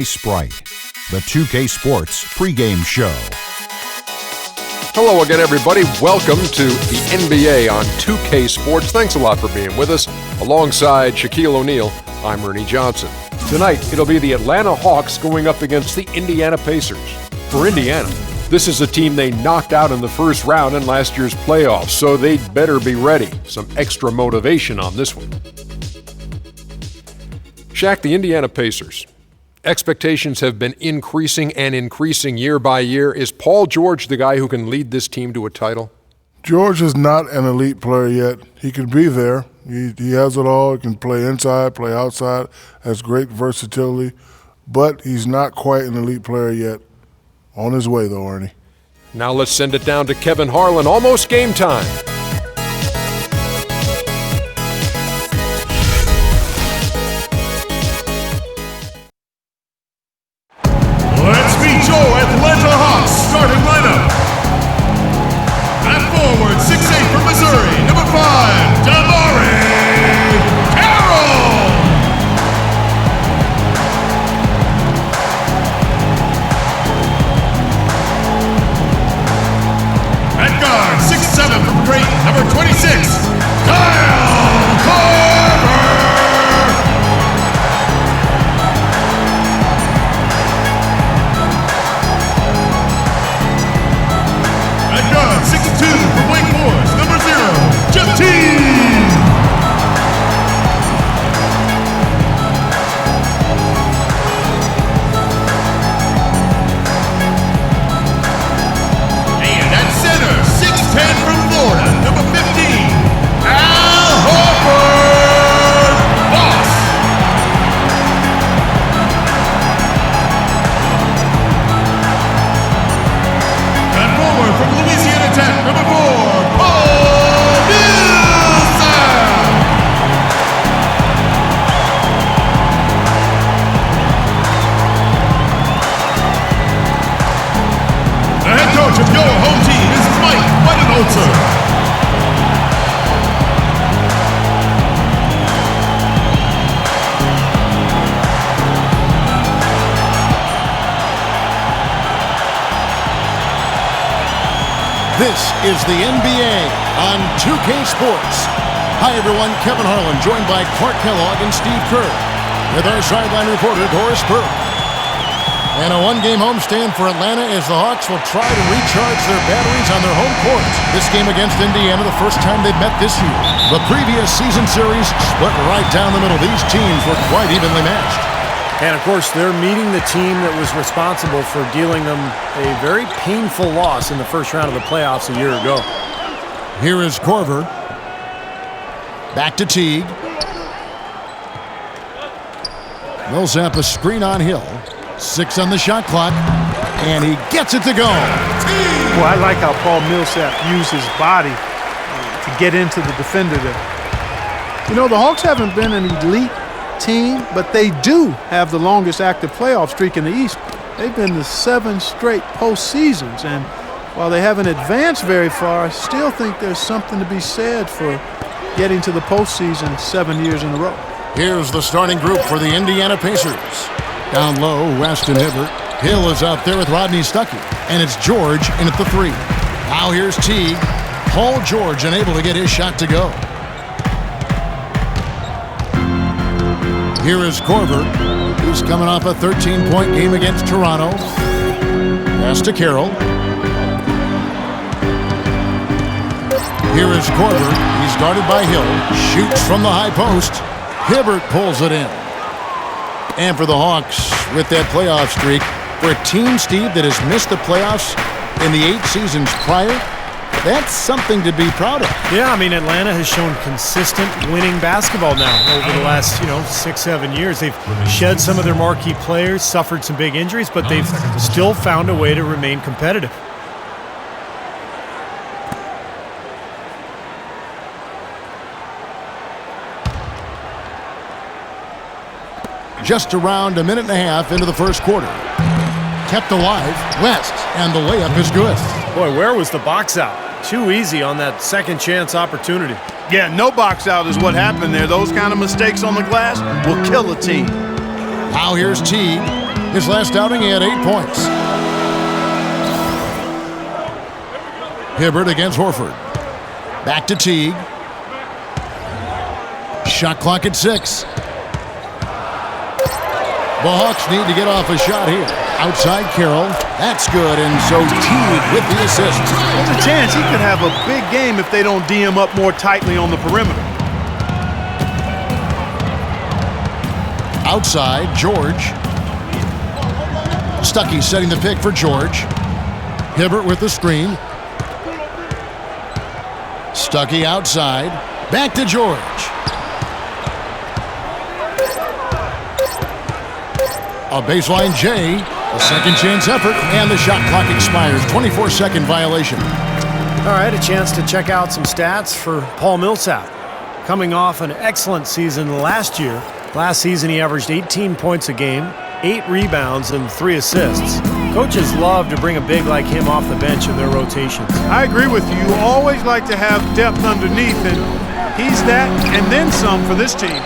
Sprite, the 2K Sports pregame show. Hello again, everybody. Welcome to the NBA on 2K Sports. Thanks a lot for being with us. Alongside Shaquille O'Neal, I'm Ernie Johnson. Tonight, it'll be the Atlanta Hawks going up against the Indiana Pacers. For Indiana, this is a team they knocked out in the first round in last year's playoffs, so they'd better be ready. Some extra motivation on this one. Shaq, the Indiana Pacers. Expectations have been increasing and increasing year by year. Is Paul George the guy who can lead this team to a title? George is not an elite player yet. He could be there. He has it all. He can play inside, play outside, has great versatility, but he's not quite an elite player yet. On his way, though, Ernie. Now let's send it down to Kevin Harlan. Almost game time. Let's meet your Atlanta Hawks starting lineup. At forward, 6'8" from Missouri, number 5, DeMaurice Carroll. At guard, 6'7" from Creighton, number 26, Kyle Korver. At guard, 6'2" from Wake Forest, number 0, Jeff Teague. And at center, 6'10" from Florida, number 15, Al Horford Boss. At forward from Louisiana Tech, number 4, Paul Millsap. The head coach of your home team is Mike Budenholzer. This is the NBA on 2K Sports. Hi everyone, Kevin Harlan, joined by Clark Kellogg and Steve Kerr, with our sideline reporter Doris Burke. And a one-game homestand for Atlanta as the Hawks will try to recharge their batteries on their home court. This game against Indiana, the first time they've met this year. The previous season series split right down the middle. These teams were quite evenly matched. And, of course, they're meeting the team that was responsible for dealing them a very painful loss in the first round of the playoffs a year ago. Here is Korver. Back to Teague. Millsap a screen on Hill. 6 on the shot clock. And he gets it to go. Well, I like how Paul Millsap used his body to get into the defender there. You know, the Hawks haven't been an elite team, but they do have the longest active playoff streak in the East. They've been to 7 straight postseasons, and while they haven't advanced very far, I still think there's something to be said for getting to the postseason 7 years in a row. Here's the starting group for the Indiana Pacers. Down low, Weston Hibbert. Hill is out there with Rodney Stuckey, and it's George in at the 3. Now here's Teague. Paul George unable to get his shot to go. Here is Korver. He's coming off a 13-point game against Toronto. Pass to Carroll. Here is Korver. He's guarded by Hill. Shoots from the high post. Hibbert pulls it in. And for the Hawks, with that playoff streak, for a team, Steve, that has missed the playoffs in the 8 seasons prior, that's something to be proud of. Yeah, I mean, Atlanta has shown consistent winning basketball now over the last, 6-7 years. They've shed some of their marquee players, suffered some big injuries, but they've still found a way to remain competitive. Just around a minute and a half into the first quarter. Kept alive, West, and the layup is good. Boy, where was the box out? Too easy on that second chance opportunity. Yeah, no box out is what happened there. Those kind of mistakes on the glass will kill a team. Now here's Teague. His last outing, he had 8 points. Hibbert against Horford. Back to Teague. Shot clock at 6. The Hawks need to get off a shot here. Outside Carroll. That's good, and so Teague with the assist. There's a chance he could have a big game if they don't D him up more tightly on the perimeter. Outside, George. Stuckey setting the pick for George. Hibbert with the screen. Stuckey outside. Back to George. A baseline J. A second chance effort, and the shot clock expires. 24-second violation. All right, a chance to check out some stats for Paul Millsap. Coming off an excellent season last year. Last season, he averaged 18 points a game, 8 rebounds, and 3 assists. Coaches love to bring a big like him off the bench in their rotations. I agree with you. You always like to have depth underneath, and he's that and then some for this team.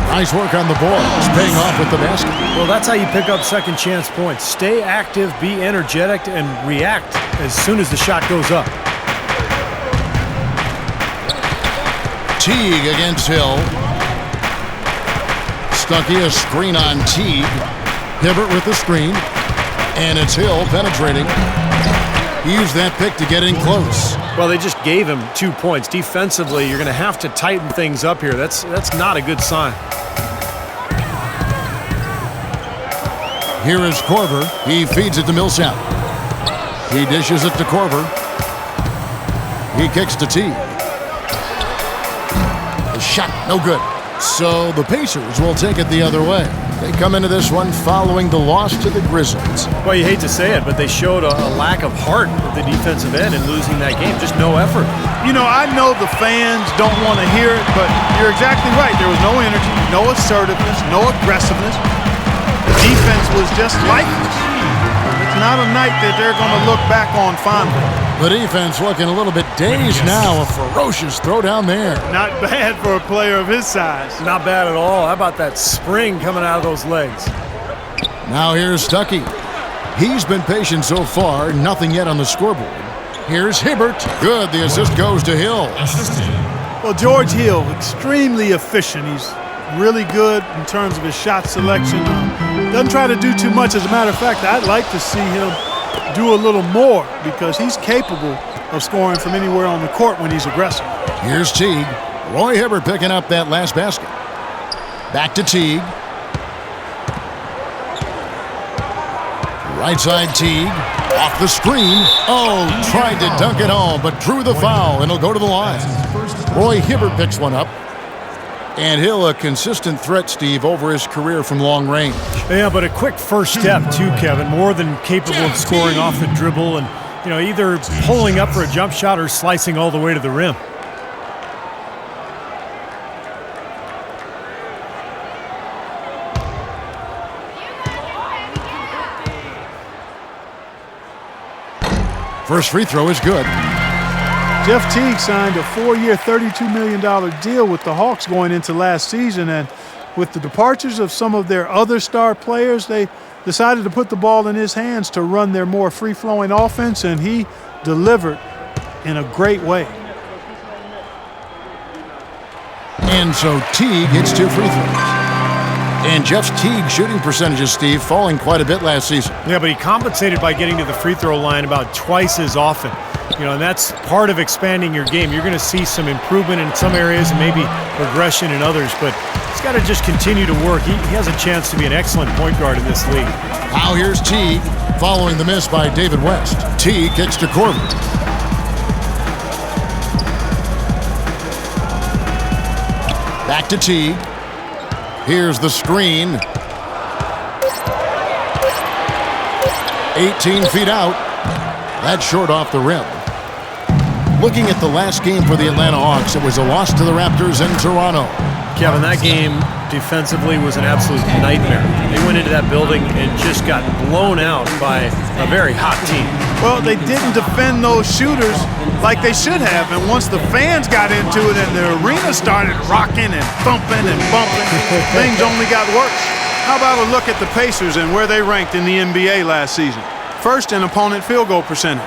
Nice work on the boards, paying off with the basket. Well, that's how you pick up second chance points. Stay active, be energetic, and react as soon as the shot goes up. Teague against Hill. Stuckey, a screen on Teague. Hibbert with the screen. And it's Hill penetrating. He used that pick to get in close. Well, they just gave him 2 points. Defensively, you're going to have to tighten things up here. That's not a good sign. Here is Korver. He feeds it to Millsap. He dishes it to Korver. He kicks to Teague. The shot, no good. So the Pacers will take it the other way. They come into this one following the loss to the Grizzlies. Well, you hate to say it, but they showed a lack of heart at the defensive end in losing that game. Just no effort. You know, I know the fans don't want to hear it, but you're exactly right. There was no energy, no assertiveness, no aggressiveness. The defense was just lifeless. It's not a night that they're going to look back on fondly. The defense looking a little bit dazed now. A ferocious throw down there. Not bad for a player of his size. Not bad at all. How about that spring coming out of those legs? Now here's Stuckey. He's been patient so far. Nothing yet on the scoreboard. Here's Hibbert. Good. The assist goes to Hill. Well, George Hill, extremely efficient. He's really good in terms of his shot selection. Doesn't try to do too much. As a matter of fact, I'd like to see him do a little more because he's capable of scoring from anywhere on the court when he's aggressive. Here's Teague. Roy Hibbert picking up that last basket. Back to Teague. Right side Teague. Off the screen. Oh, tried to dunk it home, but drew the foul, and he'll go to the line. Roy Hibbert picks one up. And Hill, a consistent threat, Steve, over his career from long range. Yeah, but a quick first step, too, Kevin. More than capable of scoring off the dribble and, either pulling up for a jump shot or slicing all the way to the rim. First free throw is good. Jeff Teague signed a 4-year, $32 million deal with the Hawks going into last season, and with the departures of some of their other star players, they decided to put the ball in his hands to run their more free-flowing offense, and he delivered in a great way. And so Teague hits 2 free throws. And Jeff's Teague shooting percentages, Steve, falling quite a bit last season. Yeah, but he compensated by getting to the free throw line about twice as often. And that's part of expanding your game. You're going to see some improvement in some areas and maybe regression in others, but he's got to just continue to work. He has a chance to be an excellent point guard in this league. Now here's Teague, following the miss by David West. Teague kicks to Korver. Back to Teague. Here's the screen. 18 feet out. That's short off the rim. Looking at the last game for the Atlanta Hawks, it was a loss to the Raptors in Toronto. Kevin, that game defensively was an absolute nightmare. They went into that building and just got blown out by a very hot team. Well, they didn't defend those shooters like they should have, and once the fans got into it and the arena started rocking and thumping and bumping, things only got worse. How about a look at the Pacers and where they ranked in the NBA last season? First in opponent field goal percentage,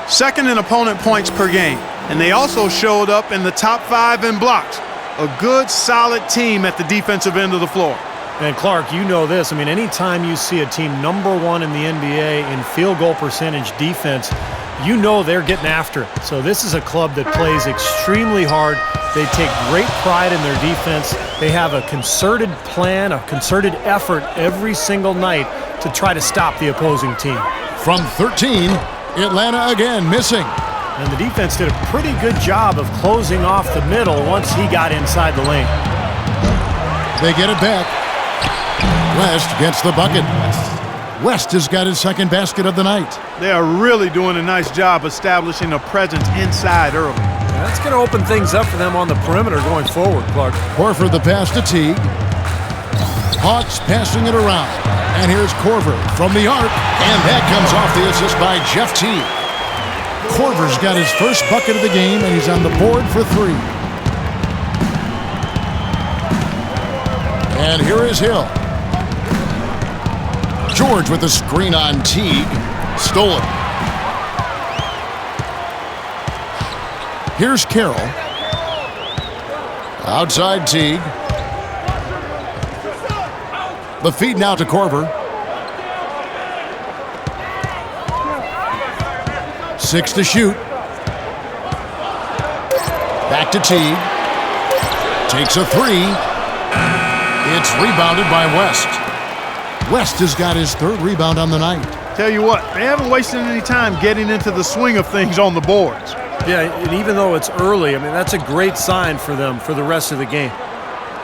second in opponent points per game, and they also showed up in the top 5 in blocks. A good, solid team at the defensive end of the floor. And Clark, you know this. I mean, anytime you see a team #1 in the NBA in field goal percentage defense, you know they're getting after it. So this is a club that plays extremely hard. They take great pride in their defense. They have a concerted plan, a concerted effort every single night to try to stop the opposing team. From 13, Atlanta again missing. And the defense did a pretty good job of closing off the middle once he got inside the lane. They get it back. West gets the bucket. West has got his second basket of the night. They are really doing a nice job establishing a presence inside early. That's going to open things up for them on the perimeter going forward, Clark. Horford the pass to Teague. Hawks passing it around. And here's Korver from the arc. And that comes off the assist by Jeff Teague. Korver's got his first bucket of the game, and he's on the board for 3. And here is Hill. George with the screen on Teague. Stolen. Here's Carroll. Outside Teague. The feed now to Korver. 6 to shoot. Back to Teague. Takes a 3. It's rebounded by West. West has got his 3rd rebound on the night. Tell you what, they haven't wasted any time getting into the swing of things on the boards. Yeah, and even though it's early, I mean, that's a great sign for them for the rest of the game.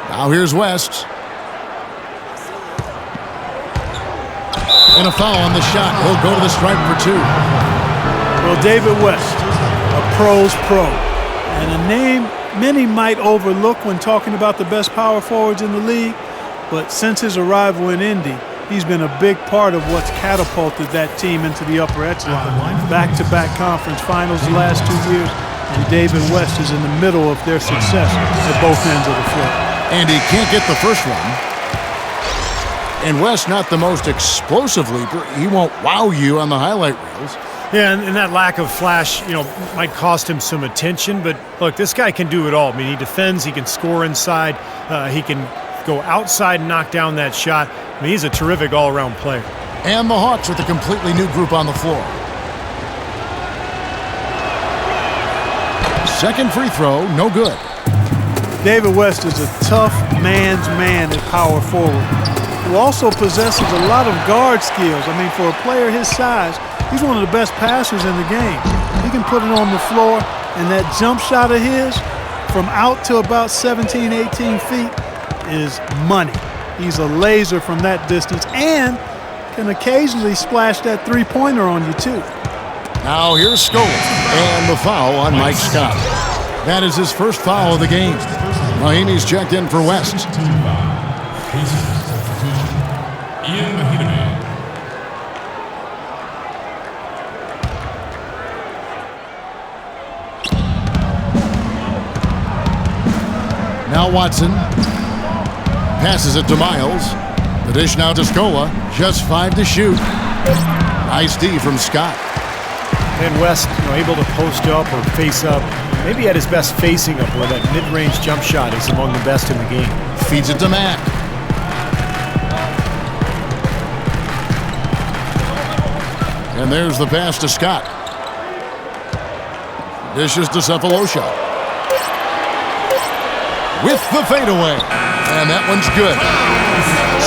Now here's West. And a foul on the shot. He'll go to the stripe for 2. Well, David West, a pro's pro, and a name many might overlook when talking about the best power forwards in the league, but since his arrival in Indy, he's been a big part of what's catapulted that team into the upper echelon. Back-to-back conference finals the last 2 years, and David West is in the middle of their success at both ends of the floor. And he can't get the first one. And West, not the most explosive leaper. He won't wow you on the highlight reels. Yeah, and that lack of flash, might cost him some attention. But look, this guy can do it all. I mean, he defends, he can score inside, he can go outside and knock down that shot. I mean, he's a terrific all-around player. And the Hawks with a completely new group on the floor. Second free throw, no good. David West is a tough man's man at power forward, who also possesses a lot of guard skills. I mean, for a player his size, he's one of the best passers in the game. He can put it on the floor, and that jump shot of his from out to about 17, 18 feet is money. He's a laser from that distance and can occasionally splash that three-pointer on you, too. Now here's Scola, and the foul on Mike Scott. That is his first foul of the game. Mahimi's checked in for West. Now Watson passes it to Miles. The dish now to Scola. Just 5 to shoot. Nice D from Scott. And West, able to post up or face up. Maybe at his best facing up, where that mid-range jump shot is among the best in the game. Feeds it to Mack. And there's the pass to Scott. Dishes to Cephalosha. With the fadeaway. And that one's good.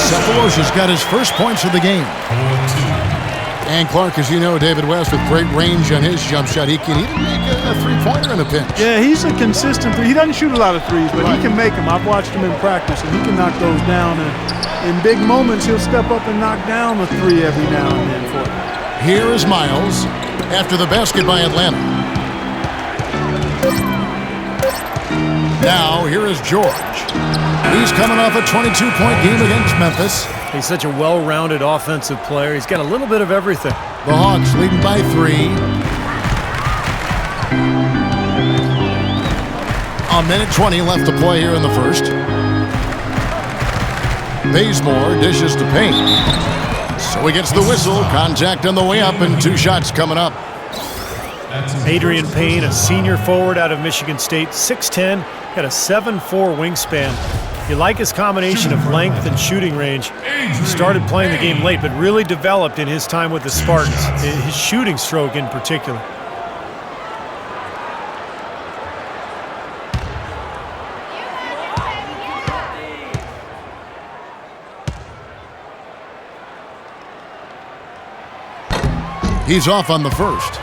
Cephalosha's got his first points of the game. And Clark, as you know, David West with great range on his jump shot. He can even make a three-pointer in a pinch. Yeah, he's a consistent three. He doesn't shoot a lot of threes, but he can make them. I've watched him in practice, and he can knock those down. And in big moments, he'll step up and knock down a three every now and then for you. Here is Miles after the basket by Atlanta. Now, here is George. He's coming off a 22-point game against Memphis. He's such a well-rounded offensive player. He's got a little bit of everything. The Hawks leading by 3. A minute 20 left to play here in the first. Bazemore dishes to Payne. So he gets the whistle. Contact on the way up and 2 shots coming up. Adrian Payne, a senior forward out of Michigan State, 6'10", got a 7'4" wingspan. You like his combination of length and shooting range. He started playing the game late, but really developed in his time with the Spartans, his shooting stroke in particular. He's off on the first.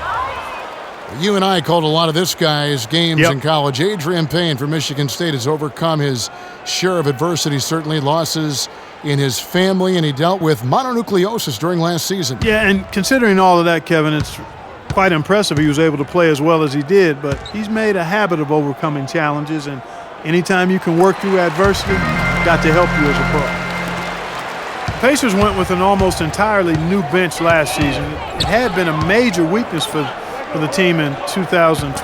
You and I called a lot of this guy's games in college. Adrian Payne from Michigan State has overcome his share of adversity, certainly losses in his family, and he dealt with mononucleosis during last season. Yeah, and considering all of that, Kevin, it's quite impressive he was able to play as well as he did, but he's made a habit of overcoming challenges, and anytime you can work through adversity, got to help you as a pro. The Pacers went with an almost entirely new bench last season. It had been a major weakness for the team in 2012-13.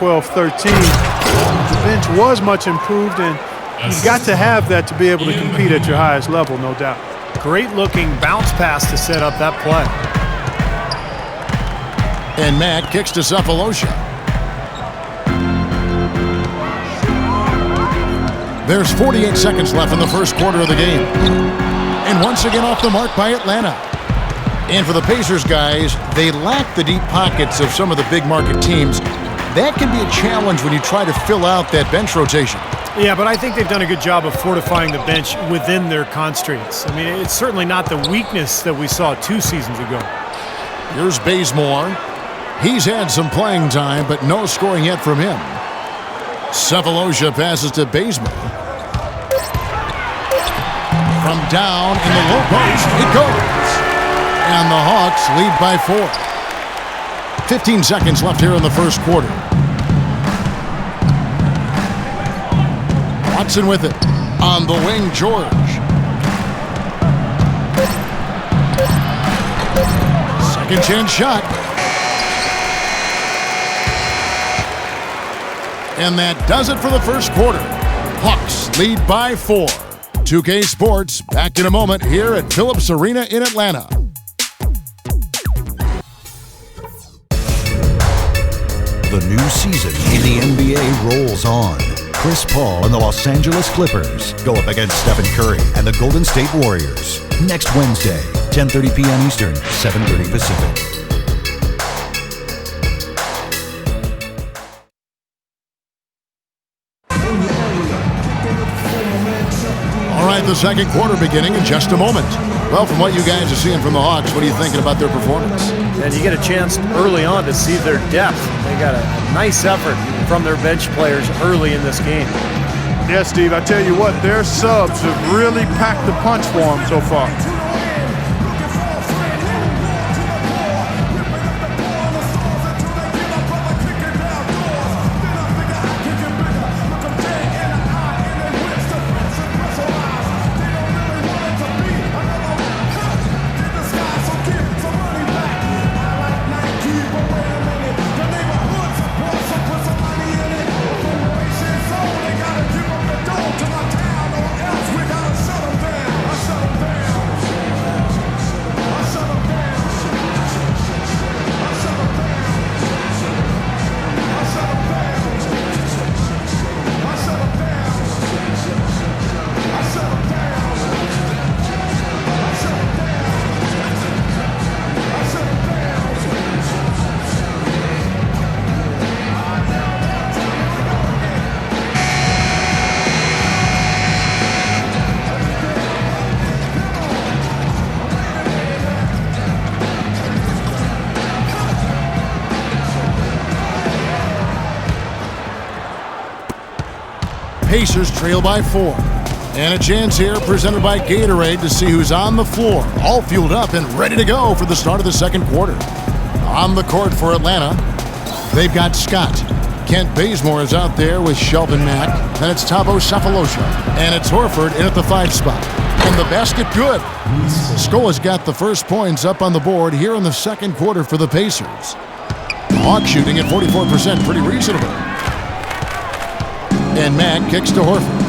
The bench was much improved, and you've got to have that to be able to compete at your highest level, no doubt. Great looking bounce pass to set up that play. And Matt kicks to Cephalosha. There's 48 seconds left in the first quarter of the game. And once again off the mark by Atlanta. And for the Pacers guys, they lack the deep pockets of some of the big market teams. That can be a challenge when you try to fill out that bench rotation. Yeah, but I think they've done a good job of fortifying the bench within their constraints. I mean, it's certainly not the weakness that we saw 2 seasons ago. Here's Bazemore. He's had some playing time, but no scoring yet from him. Cephalosha passes to Bazemore. From down in the low post, it goes. And the Hawks lead by 4. 15 seconds left here in the first quarter. Watson with it. On the wing, George. Second chance shot. And that does it for the first quarter. Hawks lead by 4. 2K Sports back in a moment here at Phillips Arena in Atlanta. The new season in the NBA rolls on. Chris Paul and the Los Angeles Clippers go up against Stephen Curry and the Golden State Warriors. Next Wednesday, 10:30 p.m. Eastern, 7:30 Pacific. All right, the second quarter beginning in just a moment. Well, from what you guys are seeing from the Hawks, what are you thinking about their performance? And you get a chance early on to see their depth. They got a nice effort from their bench players early in this game. Yeah, Steve, I tell you what, their subs have really packed the punch for them so far. Pacers trail by 4. And a chance here presented by Gatorade to see who's on the floor, all fueled up and ready to go for the start of the second quarter. On the court for Atlanta, they've got Scott. Kent Bazemore is out there with Shelvin Mack. Then it's Thabo Cephalosha. And it's Horford in at the 5 spot. And the basket good. Skola's got the first points up on the board here in the second quarter for the Pacers. Hawks shooting at 44%, pretty reasonable. And Mack kicks to Horford.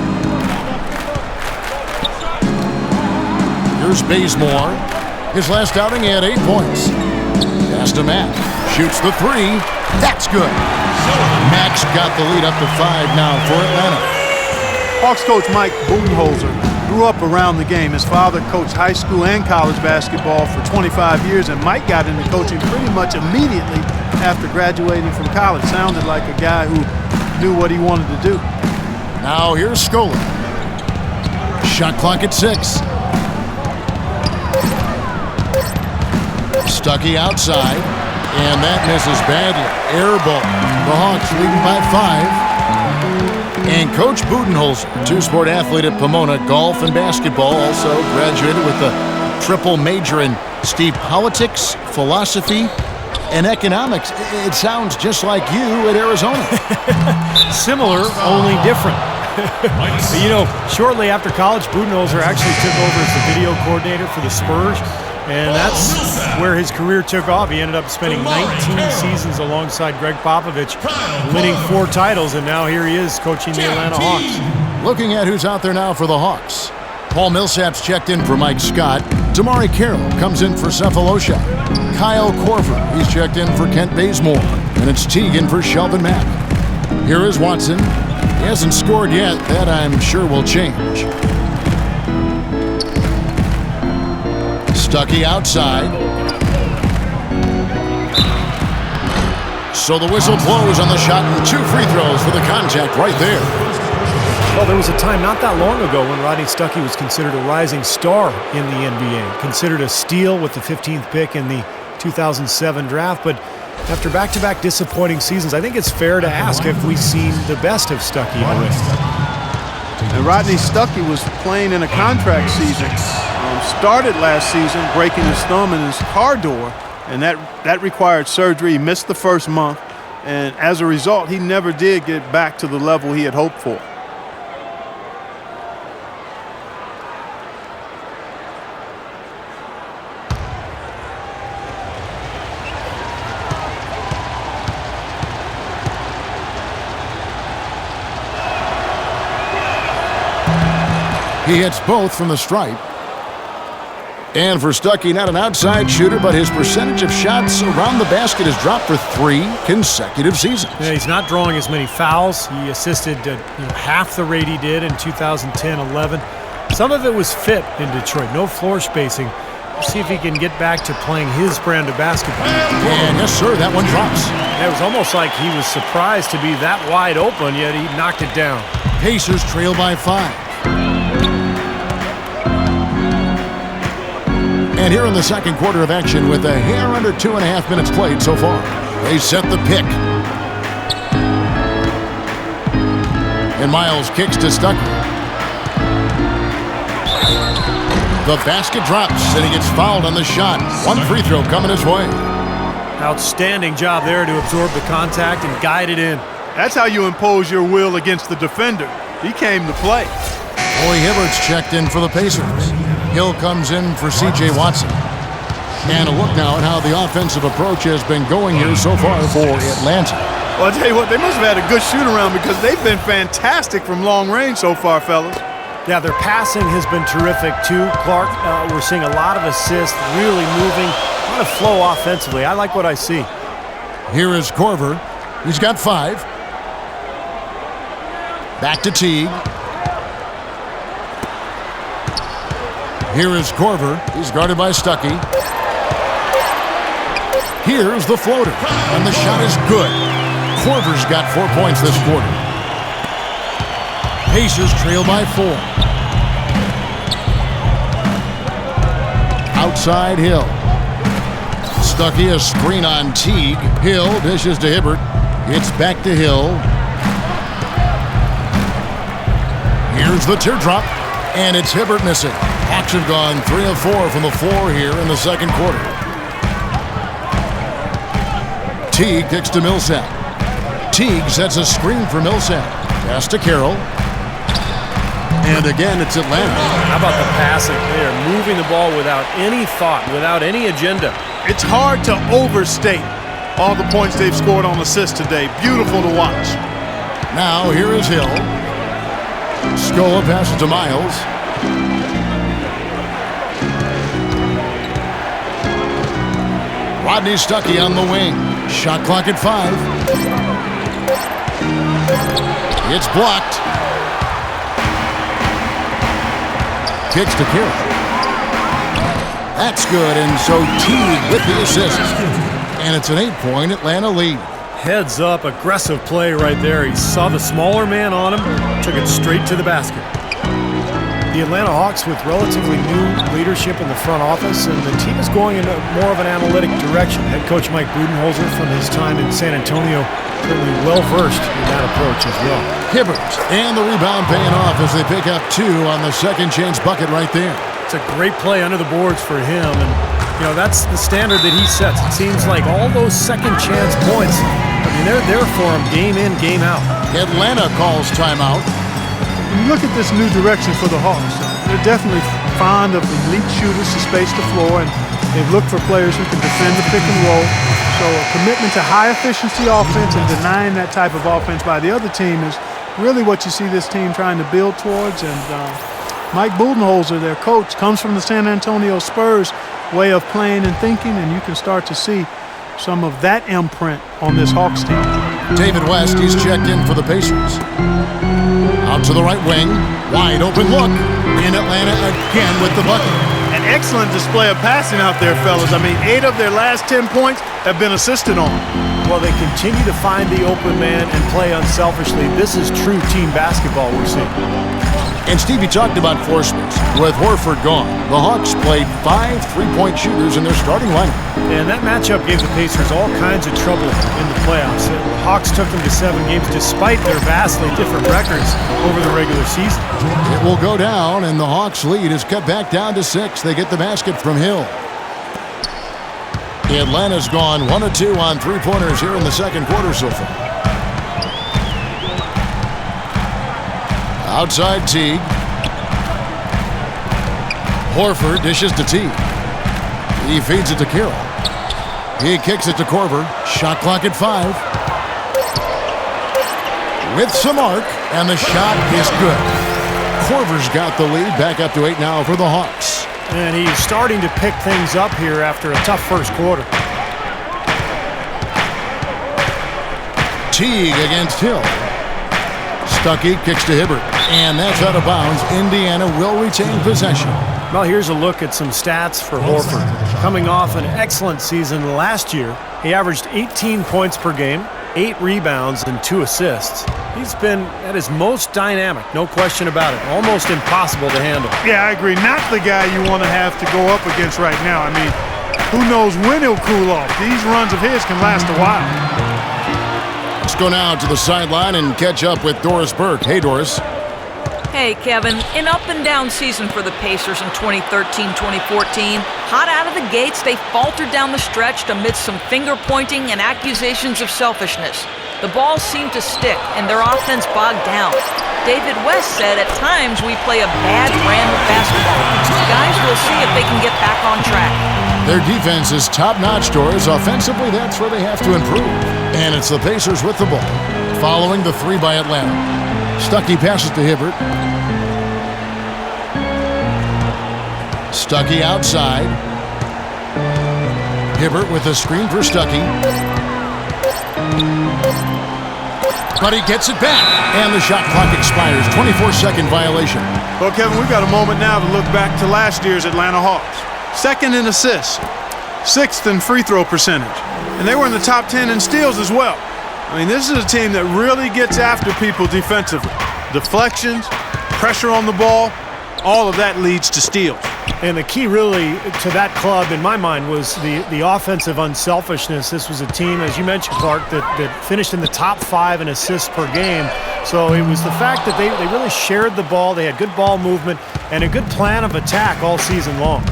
Here's Bazemore. His last outing, he had 8 points. Pass to Matt. Shoots the 3. That's good. Max got the lead up to 5 now for Atlanta. Hawks coach Mike Budenholzer grew up around the game. His father coached high school and college basketball for 25 years, and Mike got into coaching pretty much immediately after graduating from college. Sounded like a guy who knew what he wanted to do. Now here's Scola. Shot clock at 6. Stuckey outside, and that misses badly. Air ball. The Hawks leading by 5. And Coach Budenholzer, two-sport athlete at Pomona, golf and basketball, also graduated with a triple major in politics, philosophy, and economics. It sounds just like you at Arizona. Similar, only different. You know, shortly after college, Budenholzer actually took over as the video coordinator for the Spurs, and that's where his career took off. He ended up spending 19 seasons alongside Greg Popovich, winning 4 titles, and now here he is coaching the Atlanta Hawks. Looking at who's out there now for the Hawks. Paul Millsap's checked in for Mike Scott. Damari Carroll comes in for Cephalosha. Kyle Korver, he's checked in for Kent Bazemore. And it's Teagan for Shelvin Mack. Here is Watson. He hasn't scored yet. That I'm sure will change. Stuckey outside. So the whistle blows on the shot and 2 free throws for the contact right there. Well, there was a time not that long ago when Rodney Stuckey was considered a rising star in the NBA, considered a steal with the 15th pick in the 2007 draft, but after back-to-back disappointing seasons, I think it's fair to ask if we've seen the best of Stuckey already. And Rodney Stuckey was playing in a contract season. Started last season breaking his thumb in his car door, and that required surgery. He missed the first month, and as a result, he never did get back to the level he had hoped for. He hits both from the stripe. And for Stuckey, not an outside shooter, but his percentage of shots around the basket has dropped for 3 consecutive seasons. Yeah, he's not drawing as many fouls. He assisted half the rate he did in 2010-11. Some of it was fit in Detroit, no floor spacing. Let's see if he can get back to playing his brand of basketball. And yes, sir, that one drops. Yeah, it was almost like he was surprised to be that wide open, yet he knocked it down. Pacers trail by 5. And here in the second quarter of action with a hair under 2.5 minutes played so far. They set the pick. And Miles kicks to Stuckey. The basket drops and he gets fouled on the shot. 1 free throw coming his way. Outstanding job there to absorb the contact and guide it in. That's how you impose your will against the defender. He came to play. Roy Hibbert's checked in for the Pacers. Hill comes in for C.J. Watson. And a look now at how the offensive approach has been going here so far for Atlanta. Well, I'll tell you what, they must have had a good shoot-around because they've been fantastic from long range so far, fellas. Yeah, their passing has been terrific, too. Clark, we're seeing a lot of assists, really moving, a lot of flow offensively. I like what I see. Here is Korver. He's got 5. Back to Teague. Here is Korver. He's guarded by Stuckey. Here's the floater. And the shot is good. Korver's got 4 points this quarter. Pacers trail by 4. Outside Hill. Stuckey, a screen on Teague. Hill dishes to Hibbert. It's back to Hill. Here's the teardrop. And it's Hibbert missing. Hawks have gone 3 of 4 from the floor here in the second quarter. Teague kicks to Millsap. Teague sets a screen for Millsap. Pass to Carroll. And again, it's Atlanta. How about the passing? They are moving the ball without any thought, without any agenda. It's hard to overstate all the points they've scored on assists today. Beautiful to watch. Now here is Hill. Scola passes to Miles. Rodney Stuckey on the wing. Shot clock at 5. It's blocked. Kicks to Kira. That's good, and so Teague with the assist. And it's an 8-point Atlanta lead. Heads up, aggressive play right there. He saw the smaller man on him, took it straight to the basket. The Atlanta Hawks with relatively new leadership in the front office, and the team is going in more of an analytic direction. Head coach Mike Budenholzer, from his time in San Antonio, certainly well-versed in that approach as well. Hibbert, and the rebound paying off as they pick up 2 on the second chance bucket right there. It's a great play under the boards for him, and you know that's the standard that he sets. It seems like all those second chance points, I mean, they're there for him game in, game out. Atlanta calls timeout. When you look at this new direction for the Hawks, they're definitely fond of elite shooters to space the floor, and they've looked for players who can defend the pick and roll. So a commitment to high-efficiency offense and denying that type of offense by the other team is really what you see this team trying to build towards. And Mike Budenholzer, their coach, comes from the San Antonio Spurs way of playing and thinking, and you can start to see some of that imprint on this Hawks team. David West, he's checked in for the Pacers. Out to the right wing, wide open look, in Atlanta again with the bucket. An excellent display of passing out there, fellas. I mean, 8 of their last 10 points have been assisted on. Well, they continue to find the open man and play unselfishly. This is true team basketball we're seeing. And Stevie talked about forcemen. With Horford gone, the Hawks played 5 3-point shooters in their starting lineup. And that matchup gave the Pacers all kinds of trouble in the playoffs. The Hawks took them to 7 games despite their vastly different records over the regular season. It will go down, and the Hawks' lead is cut back down to 6. They get the basket from Hill. Atlanta's gone 1 of 2 on 3-pointers here in the second quarter so far. Outside Teague. Horford dishes to Teague. He feeds it to Kira. He kicks it to Korver. Shot clock at 5. With some arc, and the shot is good. Korver's got the lead, back up to 8 now for the Hawks. And he's starting to pick things up here after a tough first quarter. Teague against Hill. Stuckey kicks to Hibbert, and that's out of bounds. Indiana will retain possession. Well, here's a look at some stats for Horford. Coming off an excellent season last year, he averaged 18 points per game, 8 rebounds, and 2 assists. He's been at his most dynamic, no question about it. Almost impossible to handle. Yeah, I agree. Not the guy you want to have to go up against right now. I mean, who knows when he'll cool off. These runs of his can last a while. Let's go now to the sideline and catch up with Doris Burke. Hey, Doris. Hey, Kevin. An up-and-down season for the Pacers in 2013-2014. Hot out of the gates, they faltered down the stretch amidst some finger-pointing and accusations of selfishness. The ball seemed to stick, and their offense bogged down. David West said at times we play a bad brand of basketball. Guys, we'll see if they can get back on track. Their defense is top-notch, Doris. Offensively, that's where they have to improve. And it's the Pacers with the ball. Following the 3 by Atlanta. Stuckey passes to Hibbert. Stuckey outside. Hibbert with a screen for Stuckey. But he gets it back. And the shot clock expires. 24-second violation. Well, Kevin, we've got a moment now to look back to last year's Atlanta Hawks. 2nd in assists, 6th in free throw percentage. And they were in the top 10 in steals as well. I mean, this is a team that really gets after people defensively. Deflections, pressure on the ball, all of that leads to steals. And the key really to that club, in my mind, was the offensive unselfishness. This was a team, as you mentioned, Clark, that finished in the top 5 in assists per game. So it was the fact that they really shared the ball, they had good ball movement, and a good plan of attack all season long.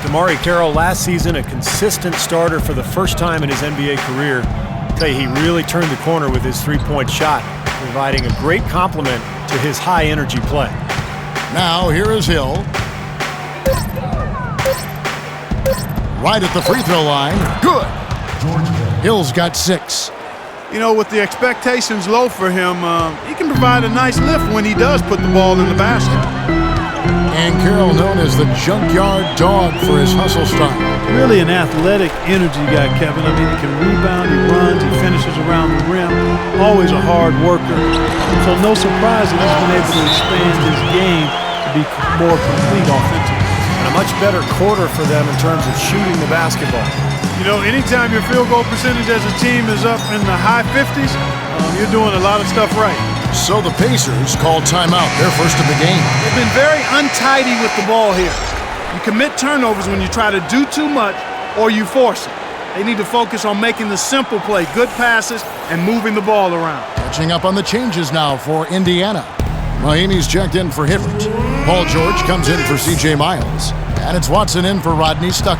DeMarre Carroll last season, a consistent starter for the first time in his NBA career. I'll tell you, he really turned the corner with his 3-point shot, providing a great complement to his high-energy play. Now here is Hill. Right at the free throw line. Good. Hill's got 6. You know, with the expectations low for him, he can provide a nice lift when he does put the ball in the basket. And Carroll, known as the junkyard dog for his hustle style. Really an athletic energy guy, Kevin. I mean, he can rebound, he runs, he finishes around the rim. Always a hard worker. So no surprise that he's been able to expand his game to be more complete offensively. And a much better quarter for them in terms of shooting the basketball. You know, anytime your field goal percentage as a team is up in the high 50s, you're doing a lot of stuff right. So the Pacers called timeout, their first of the game. They've been very untidy with the ball here. You commit turnovers when you try to do too much or you force it. They need to focus on making the simple play, good passes, and moving the ball around. Catching up on the changes now for Indiana. Miami's checked in for Hibbert. Paul George comes in for C.J. Miles. And it's Watson in for Rodney Stuckey.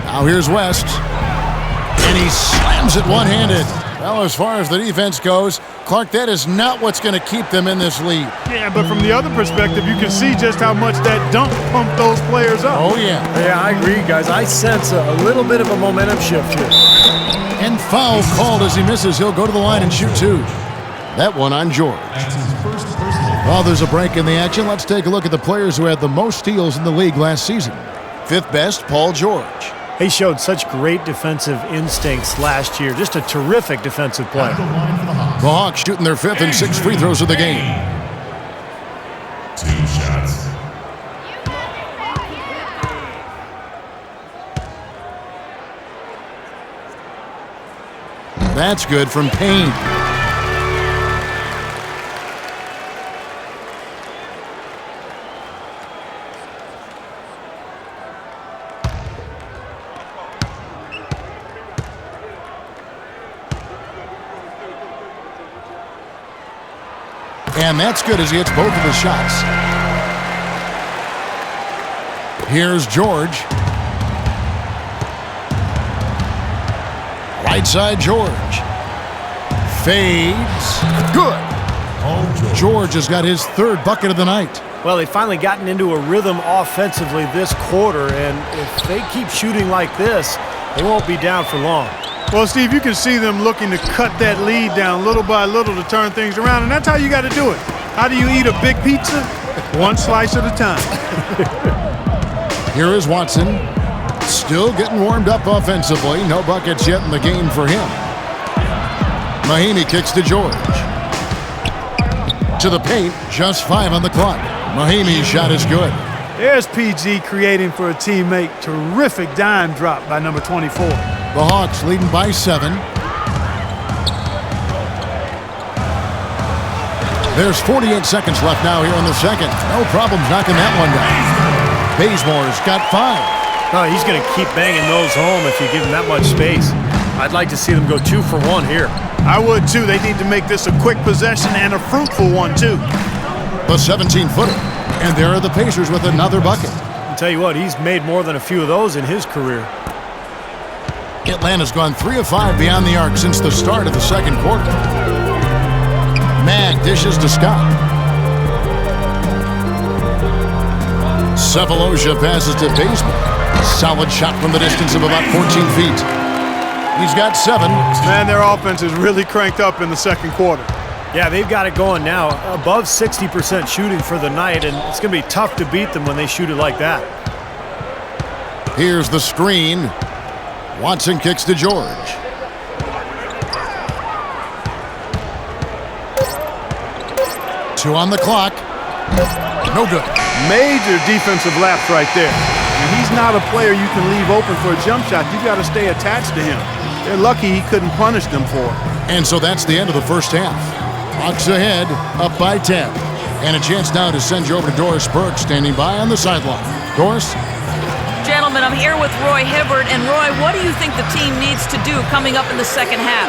Now here's West. And he slams it one-handed. Well, as far as the defense goes, Clark, that is not what's going to keep them in this lead. Yeah, but from the other perspective, you can see just how much that dunk pumped those players up. Oh, yeah. Yeah, I agree, guys. I sense a little bit of a momentum shift here. And foul called as he misses. He'll go to the line and shoot two. That one on George. While there's a break in the action, let's take a look at the players who had the most steals in the league last season. Fifth best, Paul George. He showed such great defensive instincts last year. Just a terrific defensive play. The Hawks shooting their fifth and sixth free throws of the game. 2 shots. That's good from Payne. And that's good as he hits both of his shots. Here's George. Right side George. Fades. Good. George has got his third bucket of the night. Well, they've finally gotten into a rhythm offensively this quarter, and if they keep shooting like this, they won't be down for long. Well, Steve, you can see them looking to cut that lead down little by little to turn things around, and that's how you got to do it. How do you eat a big pizza? One slice at a time. Here is Watson, still getting warmed up offensively. No buckets yet in the game for him. Mahinmi kicks to George. To the paint, just 5 on the clock. Mahinmi's shot is good. There's PG creating for a teammate. Terrific dime drop by number 24. The Hawks leading by 7. There's 48 seconds left now here in the second. No problems knocking that one down. Bazemore's got 5. No, he's going to keep banging those home if you give him that much space. I'd like to see them go 2 for 1 here. I would too. They need to make this a quick possession and a fruitful one too. The 17-footer. And there are the Pacers with another bucket. I'll tell you what, he's made more than a few of those in his career. Atlanta's gone 3 of 5 beyond the arc since the start of the second quarter. Mag dishes to Scott. Sefolosha passes to Bazemore. Solid shot from the distance of about 14 feet. He's got 7. Man, their offense is really cranked up in the second quarter. Yeah, they've got it going now. Above 60% shooting for the night, and it's going to be tough to beat them when they shoot it like that. Here's the screen. Watson kicks to George. Two on the clock. No good. Major defensive lapse right there. And he's not a player you can leave open for a jump shot. You've got to stay attached to him. They're lucky he couldn't punish them for it. And so that's the end of the first half. Hawks ahead, up by 10. And a chance now to send you over to Doris Burke, standing by on the sideline. Doris? Gentlemen, I'm here with Roy Hibbert. And Roy, what do you think the team needs to do coming up in the second half?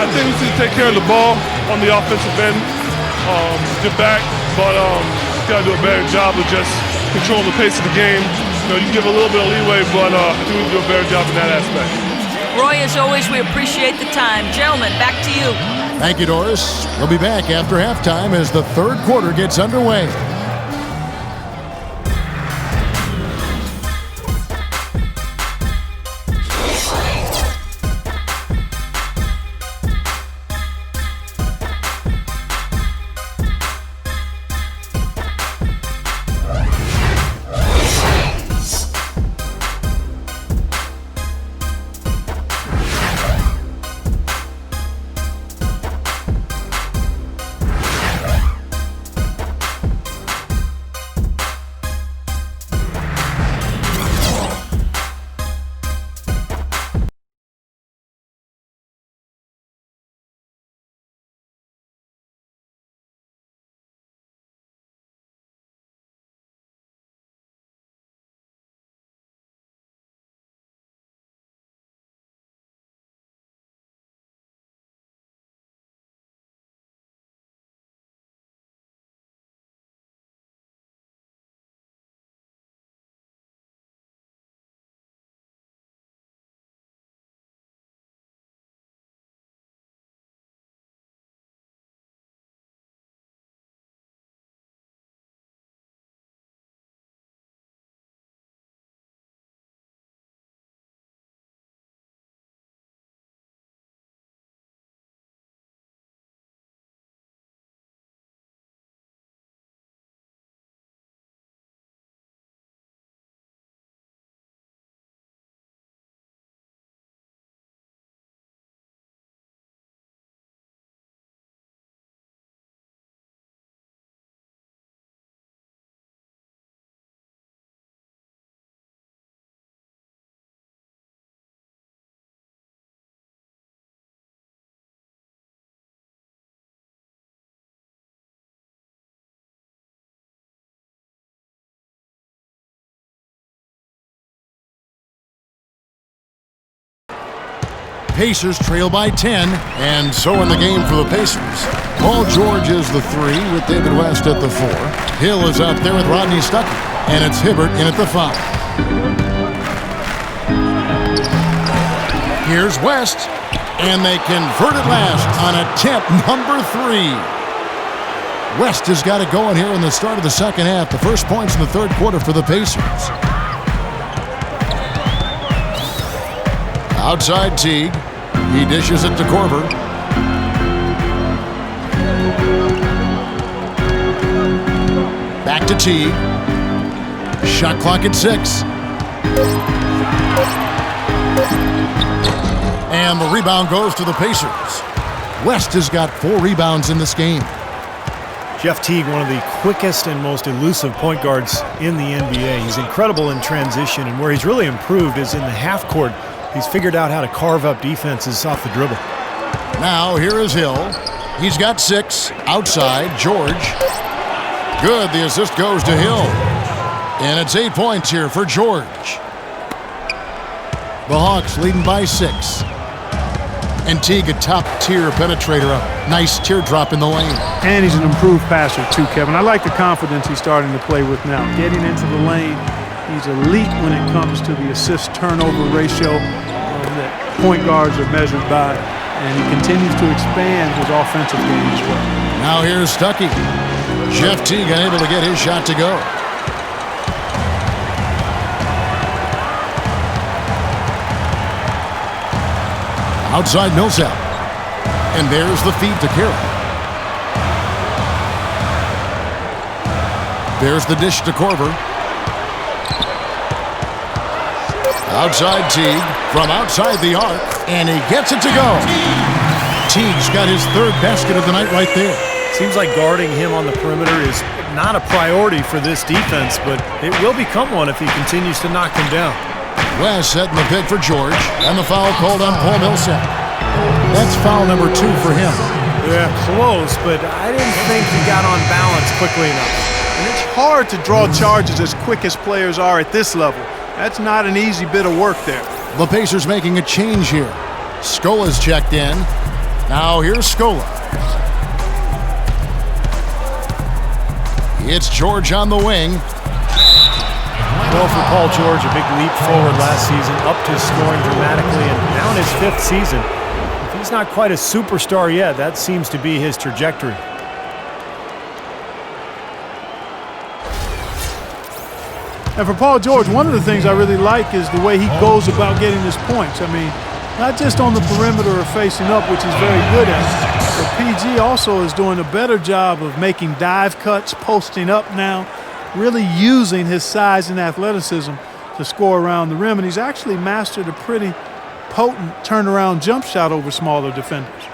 I think we should take care of the ball on the offensive end, get back, but got to do a better job of just controlling the pace of the game. You know, you give a little bit of leeway, but I think we can do a better job in that aspect. Roy, as always, we appreciate the time. Gentlemen, back to you. Thank you, Doris. We'll be back after halftime as the third quarter gets underway. Pacers trail by 10, and so in the game for the Pacers. Paul George is the 3 with David West at the 4. Hill is out there with Rodney Stuckey, and it's Hibbert in at the 5. Here's West, and they convert at last on attempt number 3. West has got it going here in the start of the second half. The first points in the third quarter for the Pacers. Outside Teague. He dishes it to Korver. Back to Teague. Shot clock at 6. And the rebound goes to the Pacers. West has got 4 rebounds in this game. Jeff Teague, one of the quickest and most elusive point guards in the NBA. He's incredible in transition, and where he's really improved is in the half court. He's figured out how to carve up defenses off the dribble. Now here is Hill. He's got 6. Outside, George. Good, the assist goes to Hill. And it's 8 points here for George. The Hawks leading by 6. And Teague, a top-tier penetrator, a nice teardrop in the lane. And he's an improved passer too, Kevin. I like the confidence he's starting to play with now. Getting into the lane, he's elite when it comes to the assist-turnover ratio that point guards are measured by. And he continues to expand his offensive game as well. Now here's Stuckey. Jeff Teague unable to get his shot to go. Outside Millsap. And there's the feed to Carroll. There's the dish to Korver. Outside Teague from outside the arc. And he gets it to go. Teague's got his 3rd basket of the night right there. Seems like guarding him on the perimeter is not a priority for this defense, but it will become one if he continues to knock them down. West setting the pick for George, and the foul called on Paul Millsap. That's foul number 2 for him. Yeah, close, but I didn't think he got on balance quickly enough. And it's hard to draw charges as quick as players are at this level. That's not an easy bit of work there. The Pacers making a change here. Scola's checked in. Now here's Scola. It's George on the wing. Well, for Paul George, a big leap forward last season, up to scoring dramatically, and now in his 5th season. If he's not quite a superstar yet, that seems to be his trajectory. And for Paul George, one of the things I really like is the way he goes about getting his points. I mean, not just on the perimeter or facing up, which he's very good at, but PG also is doing a better job of making dive cuts, posting up now, really using his size and athleticism to score around the rim. And he's actually mastered a pretty potent turnaround jump shot over smaller defenders.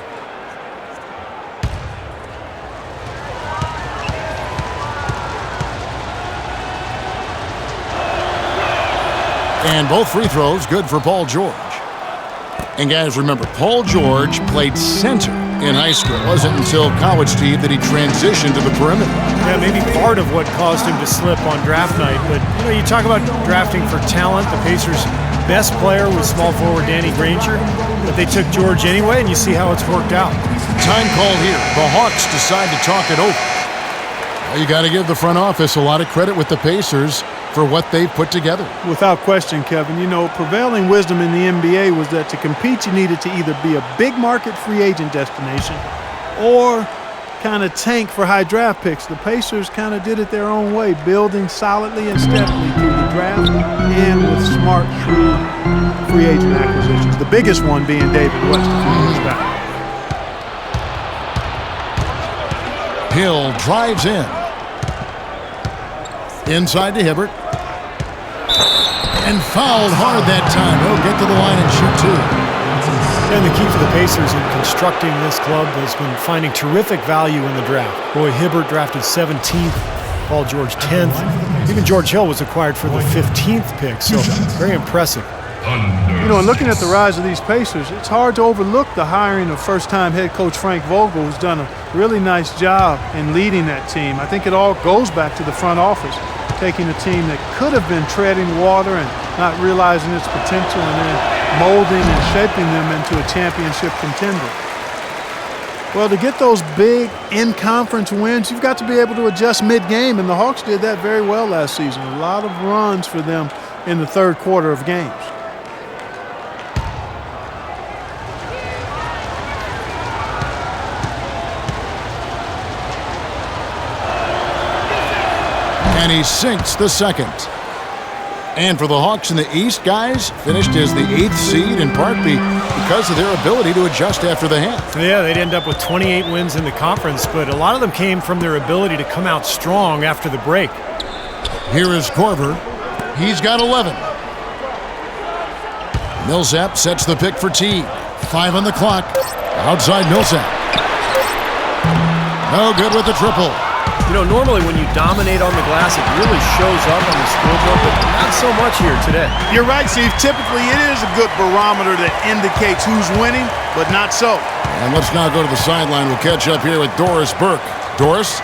And both free throws good for Paul George. And guys, remember, Paul George played center in high school. It wasn't until college, Steve, that he transitioned to the perimeter. Yeah, maybe part of what caused him to slip on draft night. But, you talk about drafting for talent. The Pacers' best player was small forward Danny Granger. But they took George anyway, and you see how it's worked out. Time call here. The Hawks decide to talk it over. Well, you got to give the front office a lot of credit with the Pacers for what they've put together. Without question, Kevin. Prevailing wisdom in the NBA was that to compete, you needed to either be a big market free agent destination or kind of tank for high draft picks. The Pacers kind of did it their own way, building solidly and steadily through the draft and with smart, shrewd free agent acquisitions. The biggest one being David West a few years back. Hill drives in. Inside to Hibbert. And fouled hard that time. He'll get to the line and shoot 2. And the key for the Pacers in constructing this club has been finding terrific value in the draft. Boy, Hibbert drafted 17th, Paul George 10th. Even George Hill was acquired for the 15th pick, so very impressive. And looking at the rise of these Pacers, it's hard to overlook the hiring of first-time head coach Frank Vogel, who's done a really nice job in leading that team. I think it all goes back to the front office, taking a team that could have been treading water and not realizing its potential and then molding and shaping them into a championship contender. Well, to get those big in-conference wins, you've got to be able to adjust mid-game, and the Hawks did that very well last season. A lot of runs for them in the third quarter of games. And he sinks the second. And for the Hawks in the East, guys, finished as the 8th seed in part because of their ability to adjust after the half. Yeah, they'd end up with 28 wins in the conference, but a lot of them came from their ability to come out strong after the break. Here is Korver. He's got 11. Millsap sets the pick for T. 5 on the clock. Outside Millsap. No good with the triple. You know, normally when you dominate on the glass, it really shows up on the scoreboard, but not so much here today. You're right, Steve. Typically, it is a good barometer that indicates who's winning, but not so. And let's now go to the sideline. We'll catch up here with Doris Burke. Doris?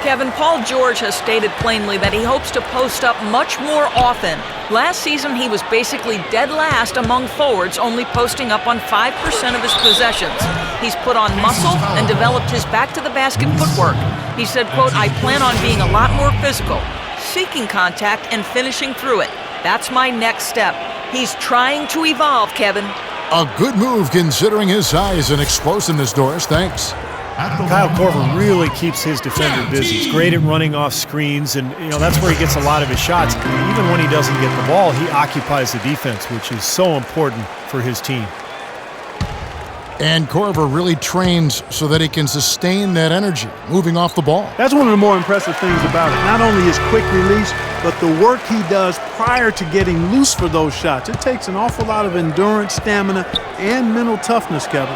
Kevin, Paul George has stated plainly that he hopes to post up much more often. Last season, he was basically dead last among forwards, only posting up on 5% of his possessions. He's put on muscle and developed his back-to-the-basket footwork. He said, quote, "I plan on being a lot more physical, seeking contact and finishing through it. That's my next step." He's trying to evolve, Kevin. A good move considering his size and explosiveness, Doris. Thanks. Kyle Korver really keeps his defender busy. He's great at running off screens, and that's where he gets a lot of his shots. Even when he doesn't get the ball, he occupies the defense, which is so important for his team. And Korver really trains so that he can sustain that energy, moving off the ball. That's one of the more impressive things about it. Not only his quick release, but the work he does prior to getting loose for those shots. It takes an awful lot of endurance, stamina, and mental toughness, Kevin.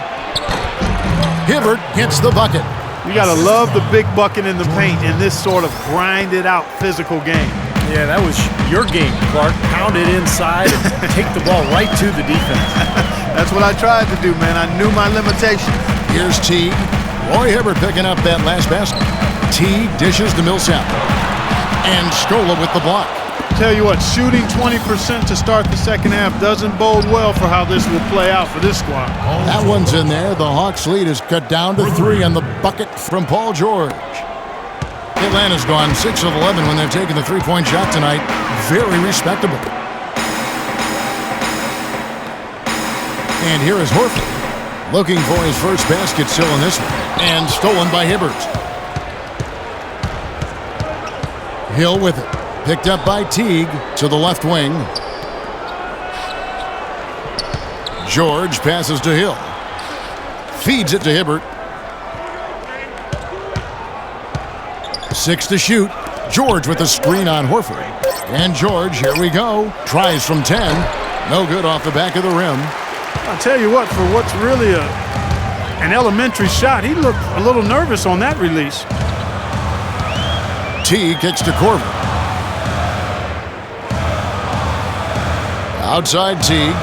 Hibbert hits the bucket. You got to love the big bucket in the paint in this sort of grinded-out physical game. Yeah, that was your game, Clark. Pound it inside and take the ball right to the defense. That's what I tried to do, man. I knew my limitations. Here's Teague. Roy Hibbert picking up that last basket. Teague dishes to Millsap. And Scola with the block. Tell you what, shooting 20% to start the second half doesn't bode well for how this will play out for this squad. That one's in there. The Hawks' lead is cut down to 3 on the bucket from Paul George. Atlanta's gone 6 of 11 when they've taken the three-point shot tonight. Very respectable. And here is Horford, looking for his first basket still in this one. And stolen by Hibbert. Hill with it. Picked up by Teague to the left wing. George passes to Hill. Feeds it to Hibbert. 6 to shoot. George with the screen on Horford. And George, here we go. Tries from 10. No good off the back of the rim. I'll tell you what, for what's really an elementary shot, he looked a little nervous on that release. Teague kicks to Korver. Outside Teague.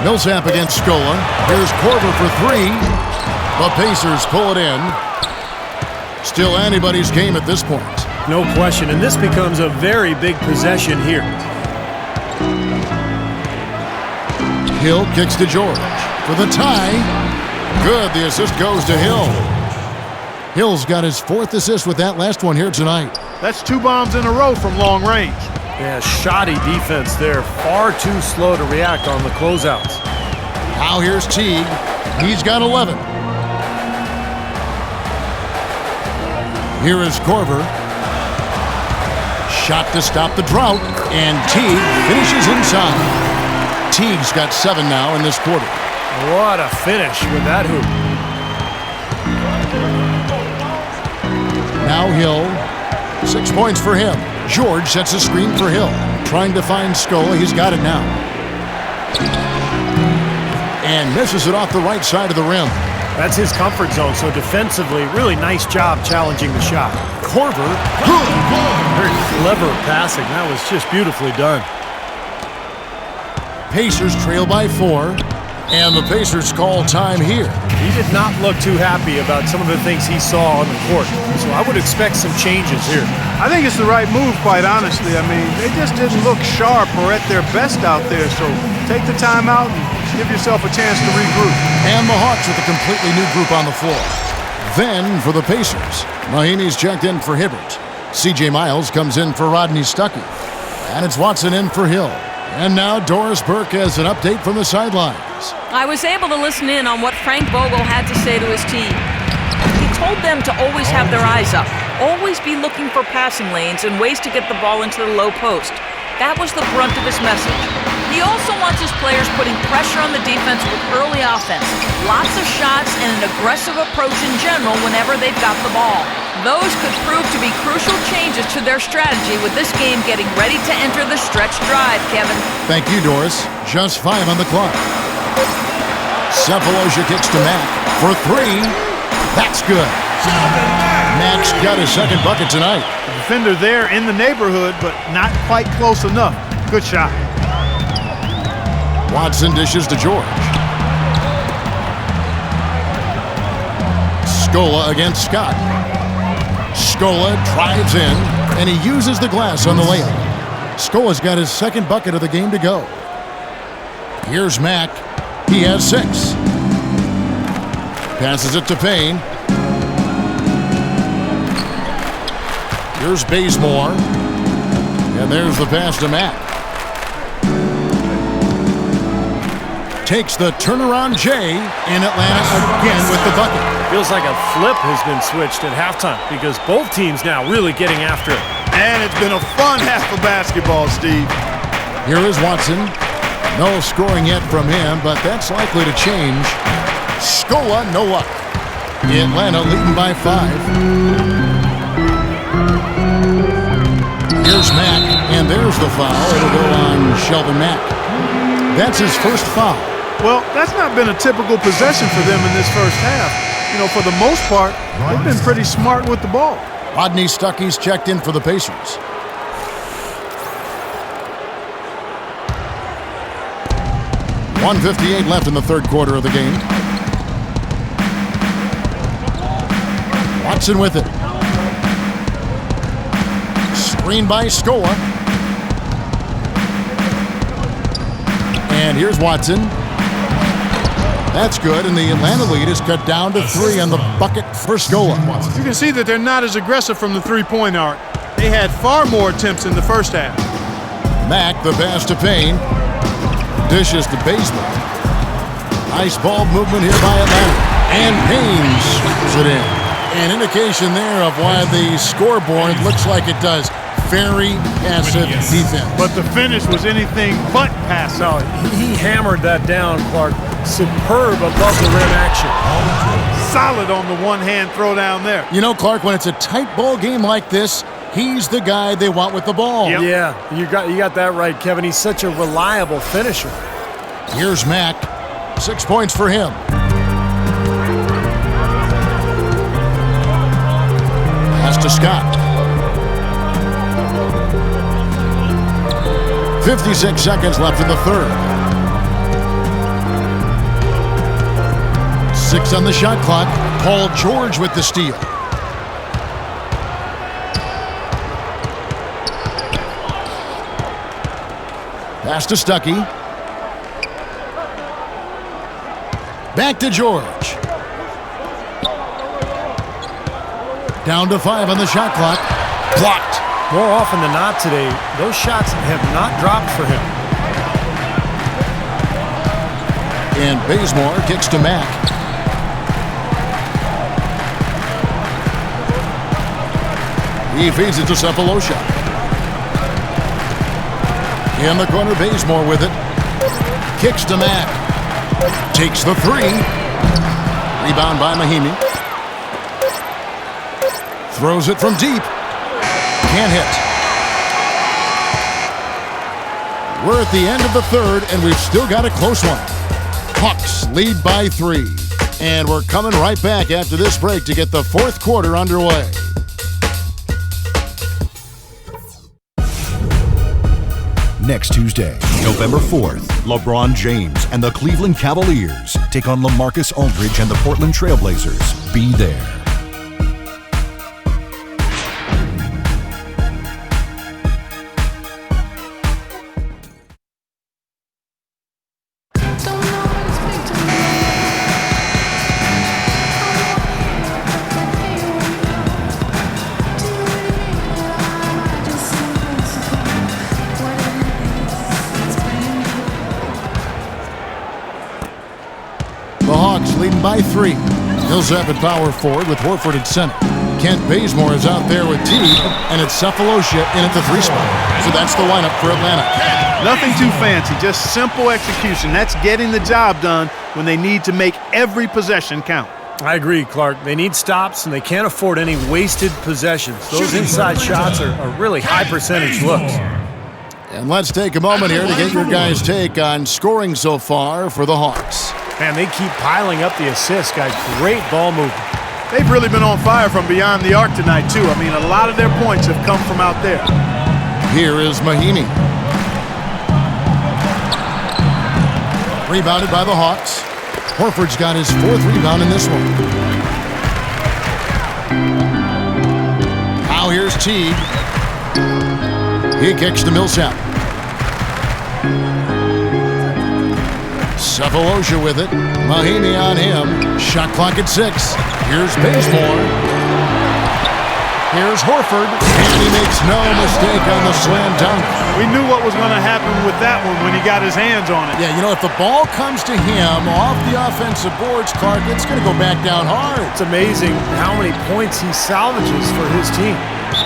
Millsap against Scola. Here's Korver for 3. The Pacers pull it in. Still anybody's game at this point. No question, and this becomes a very big possession here. Hill kicks to George for the tie. Good, the assist goes to Hill. Hill's got his 4th assist with that last one here tonight. That's 2 bombs in a row from long range. Yeah, shoddy defense there. Far too slow to react on the closeouts. Now here's Teague. He's got 11. Here is Korver. Shot to stop the drought. And Teague finishes inside. Teague's got 7 now in this quarter. What a finish with that hoop. Now Hill. 6 points for him. George sets a screen for Hill. Trying to find Scola. He's got it now. And misses it off the right side of the rim. That's his comfort zone, so defensively, really nice job challenging the shot. Korver. Very clever passing. That was just beautifully done. Pacers trail by 4. And the Pacers call time here. He did not look too happy about some of the things he saw on the court. So I would expect some changes here. I think it's the right move, quite honestly. I mean, they just didn't look sharp or at their best out there. So take the time out and give yourself a chance to regroup. And the Hawks with a completely new group on the floor. Then for the Pacers, Mahinmi's checked in for Hibbert. C.J. Miles comes in for Rodney Stuckey. And it's Watson in for Hill. And now Doris Burke has an update from the sidelines. I was able to listen in on what Frank Vogel had to say to his team. He told them to always have their eyes up, always be looking for passing lanes and ways to get the ball into the low post. That was the brunt of his message. He also wants his players putting pressure on the defense with early offense, lots of shots, and an aggressive approach in general whenever they've got the ball. Those could prove to be crucial changes to their strategy with this game getting ready to enter the stretch drive, Kevin. Thank you, Doris. Just 5 on the clock. Cephalosha kicks to Mack for 3. That's good. Mack's got his second bucket tonight. The defender there in the neighborhood, but not quite close enough. Good shot. Watson dishes to George. Scola against Scott. Scola drives in, and he uses the glass on the layup. Scola's got his second bucket of the game to go. Here's Mack. He has 6. Passes it to Payne. Here's Bazemore. And there's the pass to Mack. Takes the turnaround J in Atlanta again with the bucket. Feels like a flip has been switched at halftime because both teams now really getting after it. And it's been a fun half of basketball, Steve. Here is Watson. No scoring yet from him, but that's likely to change. Scola, no luck. Atlanta leading by 5. Here's Mack, and there's the foul. It'll go on Shelvin Mack. That's his first foul. Well, that's not been a typical possession for them in this first half. You know, for the most part, they've been pretty smart with the ball. Rodney Stuckey's checked in for the Pacers. .158 left in the third quarter of the game. Watson with it. Screen by Scola. And here's Watson. That's good, and the Atlanta lead is cut down to 3 on the bucket for Scola. You can see that they're not as aggressive from the three-point arc. They had far more attempts in the first half. Mack, the pass to Payne. Dishes to Bazemore. Nice ball movement here by Atlanta. And Payne swings it in. An indication there of why the scoreboard looks like it does. Very passive defense. But the finish was anything but passive. No, he hammered that down, Clark. Superb above the rim action. Solid on the one-hand throw down there. You know, Clark, when it's a tight ball game like this, he's the guy they want with the ball. Yep. Yeah, you got that right, Kevin. He's such a reliable finisher. Here's Mack. 6 points for him. Pass to Scott. 56 seconds left in the third. 6 on the shot clock. Paul George with the steal. Pass to Stuckey. Back to George. Down to 5 on the shot clock. Blocked. More often than not today, those shots have not dropped for him. And Bazemore kicks to Mack. He feeds it to Cephalosha. In the corner, Bazemore with it. Kicks to Mack. Takes the 3. Rebound by Mahinmi. Throws it from deep. Can't hit. We're at the end of the third, and we've still got a close one. Hawks lead by 3. And we're coming right back after this break to get the fourth quarter underway. Next Tuesday, November 4th, LeBron James and the Cleveland Cavaliers take on LaMarcus Aldridge and the Portland Trailblazers. Be there. Leading by 3. Millsap at power forward with Horford at center. Kent Bazemore is out there with Teague, and it's Cephalosha in at the 3 spot. So that's the lineup for Atlanta. Nothing too fancy, just simple execution. That's getting the job done when they need to make every possession count. I agree, Clark. They need stops, and they can't afford any wasted possessions. Those inside shots are really high percentage looks. And let's take a moment here to get your guys' take on scoring so far for the Hawks. Man, they keep piling up the assists, guys. Great ball movement. They've really been on fire from beyond the arc tonight, too. I mean, a lot of their points have come from out there. Here is Mahinmi. Rebounded by the Hawks. Horford's got his 4th rebound in this one. Now here's Teague. He kicks to Millsap. Cephalosha with it. Mahinmi on him. Shot clock at 6. Here's Bazemore. Here's Horford. And he makes no mistake on the slam dunk. We knew what was going to happen with that one when he got his hands on it. Yeah, you know, if the ball comes to him off the offensive boards, Clark, it's going to go back down hard. It's amazing how many points he salvages for his team.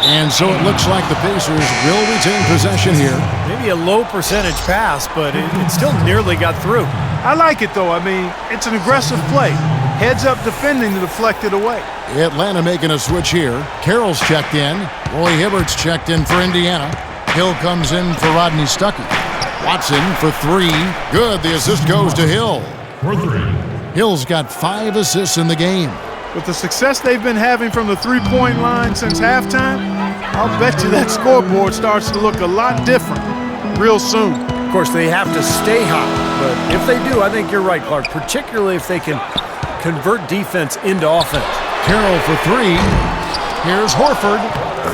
And so it looks like the Pacers will retain possession here. Maybe a low percentage pass, but it still nearly got through. I like it, though. I mean, it's an aggressive play. Heads up defending to deflect it away. Atlanta making a switch here. Carroll's checked in. Roy Hibbert's checked in for Indiana. Hill comes in for Rodney Stuckey. Watson for 3. Good. The assist goes to Hill. For 3. Hill's got 5 assists in the game. With the success they've been having from the three-point line since halftime, I'll bet you that scoreboard starts to look a lot different real soon. Of course, they have to stay hot, but if they do, I think you're right, Clark, particularly if they can convert defense into offense. Carroll for 3. Here's Horford.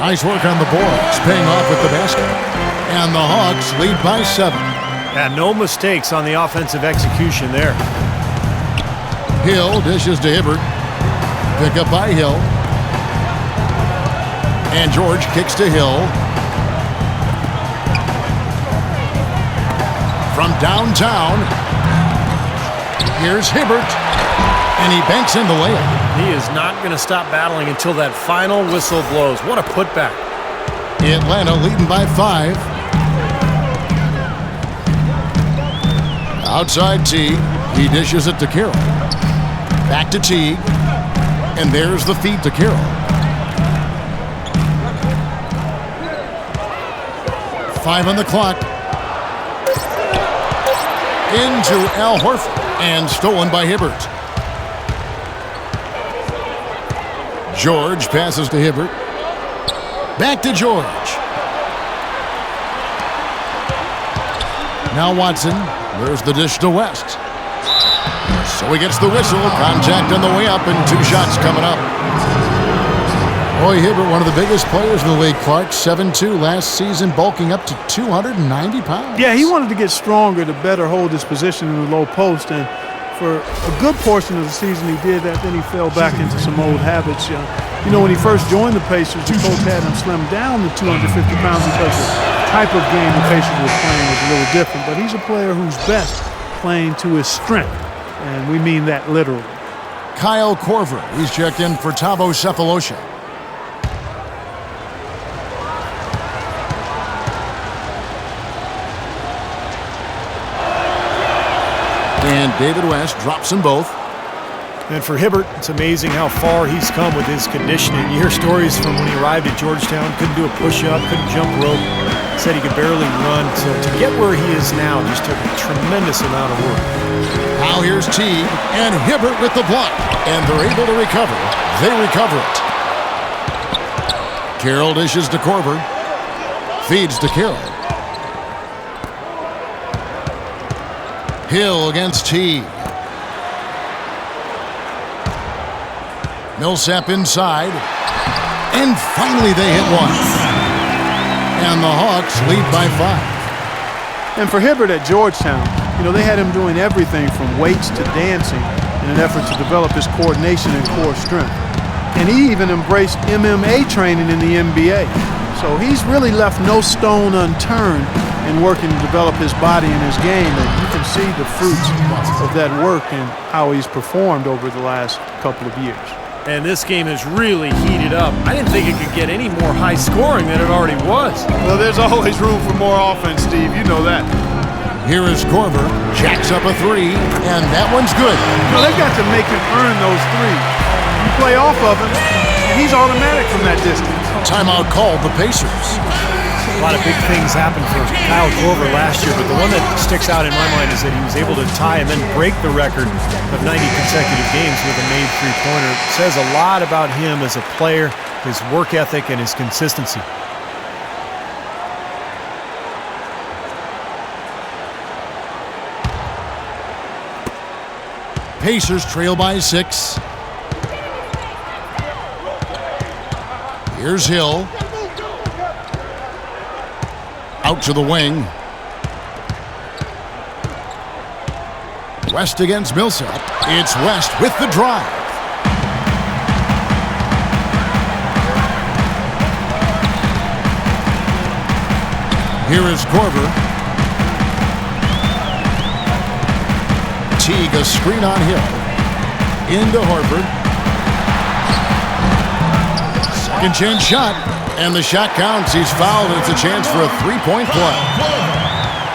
Nice work on the boards, paying off with the basket. And the Hawks lead by 7. And no mistakes on the offensive execution there. Hill dishes to Hibbert. Pick up by Hill. And George kicks to Hill. From downtown, here's Hibbert. And he banks in the layup. He is not going to stop battling until that final whistle blows. What a putback. Atlanta leading by 5. Outside Teague. He dishes it to Carroll. Back to Teague. And there's the feed to Carroll. 5 on the clock. Into Al Horford. And stolen by Hibbert. George passes to Hibbert. Back to George. Now Watson. There's the dish to West. So he gets the whistle. Contact on the way up and 2 shots coming up. Roy Hibbert, one of the biggest players in the league, Clark, 7'2" last season, bulking up to 290 pounds. Yeah, he wanted to get stronger to better hold his position in the low post, and for a good portion of the season he did that. Then he fell back into some old habits. You know, when he first joined the Pacers, the coach had him slim down to 250 pounds because the type of game the Pacers were playing was a little different. But he's a player who's best playing to his strength, and we mean that literally. Kyle Korver, he's checked in for Thabo Cephalosha. And David West drops them both. And for Hibbert, it's amazing how far he's come with his conditioning. You hear stories from when he arrived at Georgetown, couldn't do a push-up, couldn't jump rope, said he could barely run. So to get where he is now just took a tremendous amount of work. Now here's Teague and Hibbert with the block. And they're able to recover. They recover it. Carroll dishes to Korver. Feeds to Carroll. Hill against Teague. Millsap inside. And finally they hit one. And the Hawks lead by 5. And for Hibbert at Georgetown, they had him doing everything from weights to dancing in an effort to develop his coordination and core strength. And he even embraced MMA training in the NBA. So he's really left no stone unturned in working to develop his body and his game. And you can see the fruits of that work and how he's performed over the last couple of years. And this game has really heated up. I didn't think it could get any more high scoring than it already was. Well, there's always room for more offense, Steve. You know that. Here is Korver, jacks up a 3, and that one's good. They've got to make him earn those threes. You play off of him, and he's automatic from that distance. Timeout called the Pacers. A lot of big things happened for Kyle Korver last year, but the one that sticks out in my mind is that he was able to tie and then break the record of 90 consecutive games with a made three-pointer. It says a lot about him as a player, his work ethic, and his consistency. Pacers trail by 6. Here's Hill. Out to the wing. West against Millsap. It's West with the drive. Here is Korver. Teague, a screen on Hill. Into Horford. Second chance shot. And the shot counts. He's fouled, and it's a chance for a three-point play.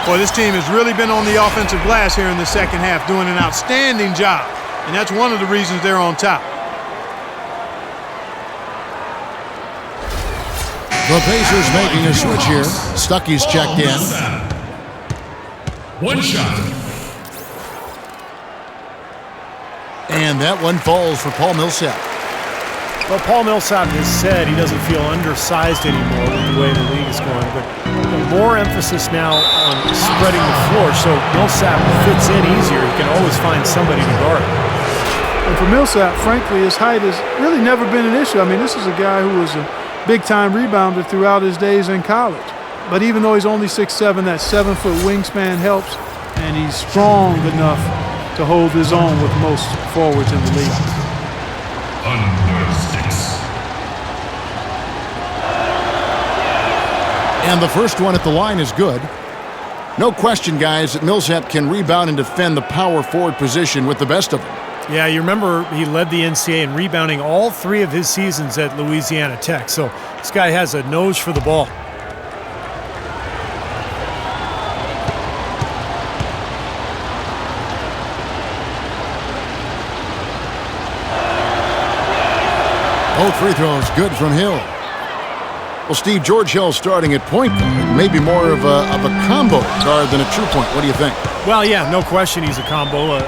Boy, this team has really been on the offensive glass here in the second half, doing an outstanding job. And that's one of the reasons they're on top. The Pacers making a switch here. Stuckey's checked in. One shot. And that one falls for Paul Millsap. Well, Paul Millsap has said he doesn't feel undersized anymore with the way the league is going, but more emphasis now on spreading the floor, so Millsap fits in easier. He can always find somebody to guard. And for Millsap, frankly, his height has really never been an issue. I mean, this is a guy who was a big-time rebounder throughout his days in college. But even though he's only 6'7", that 7-foot wingspan helps, and he's strong enough to hold his own with most forwards in the league. Under 6. And the first one at the line is good. No question, guys, that Millsap can rebound and defend the power forward position with the best of them. Yeah, you remember he led the NCAA in rebounding all 3 of his seasons at Louisiana Tech, so this guy has a nose for the ball. Both free throws good from Hill. Well, Steve, George Hill starting at point guard, maybe more of a combo guard than a true point. What do you think? Well, yeah, no question he's a combo.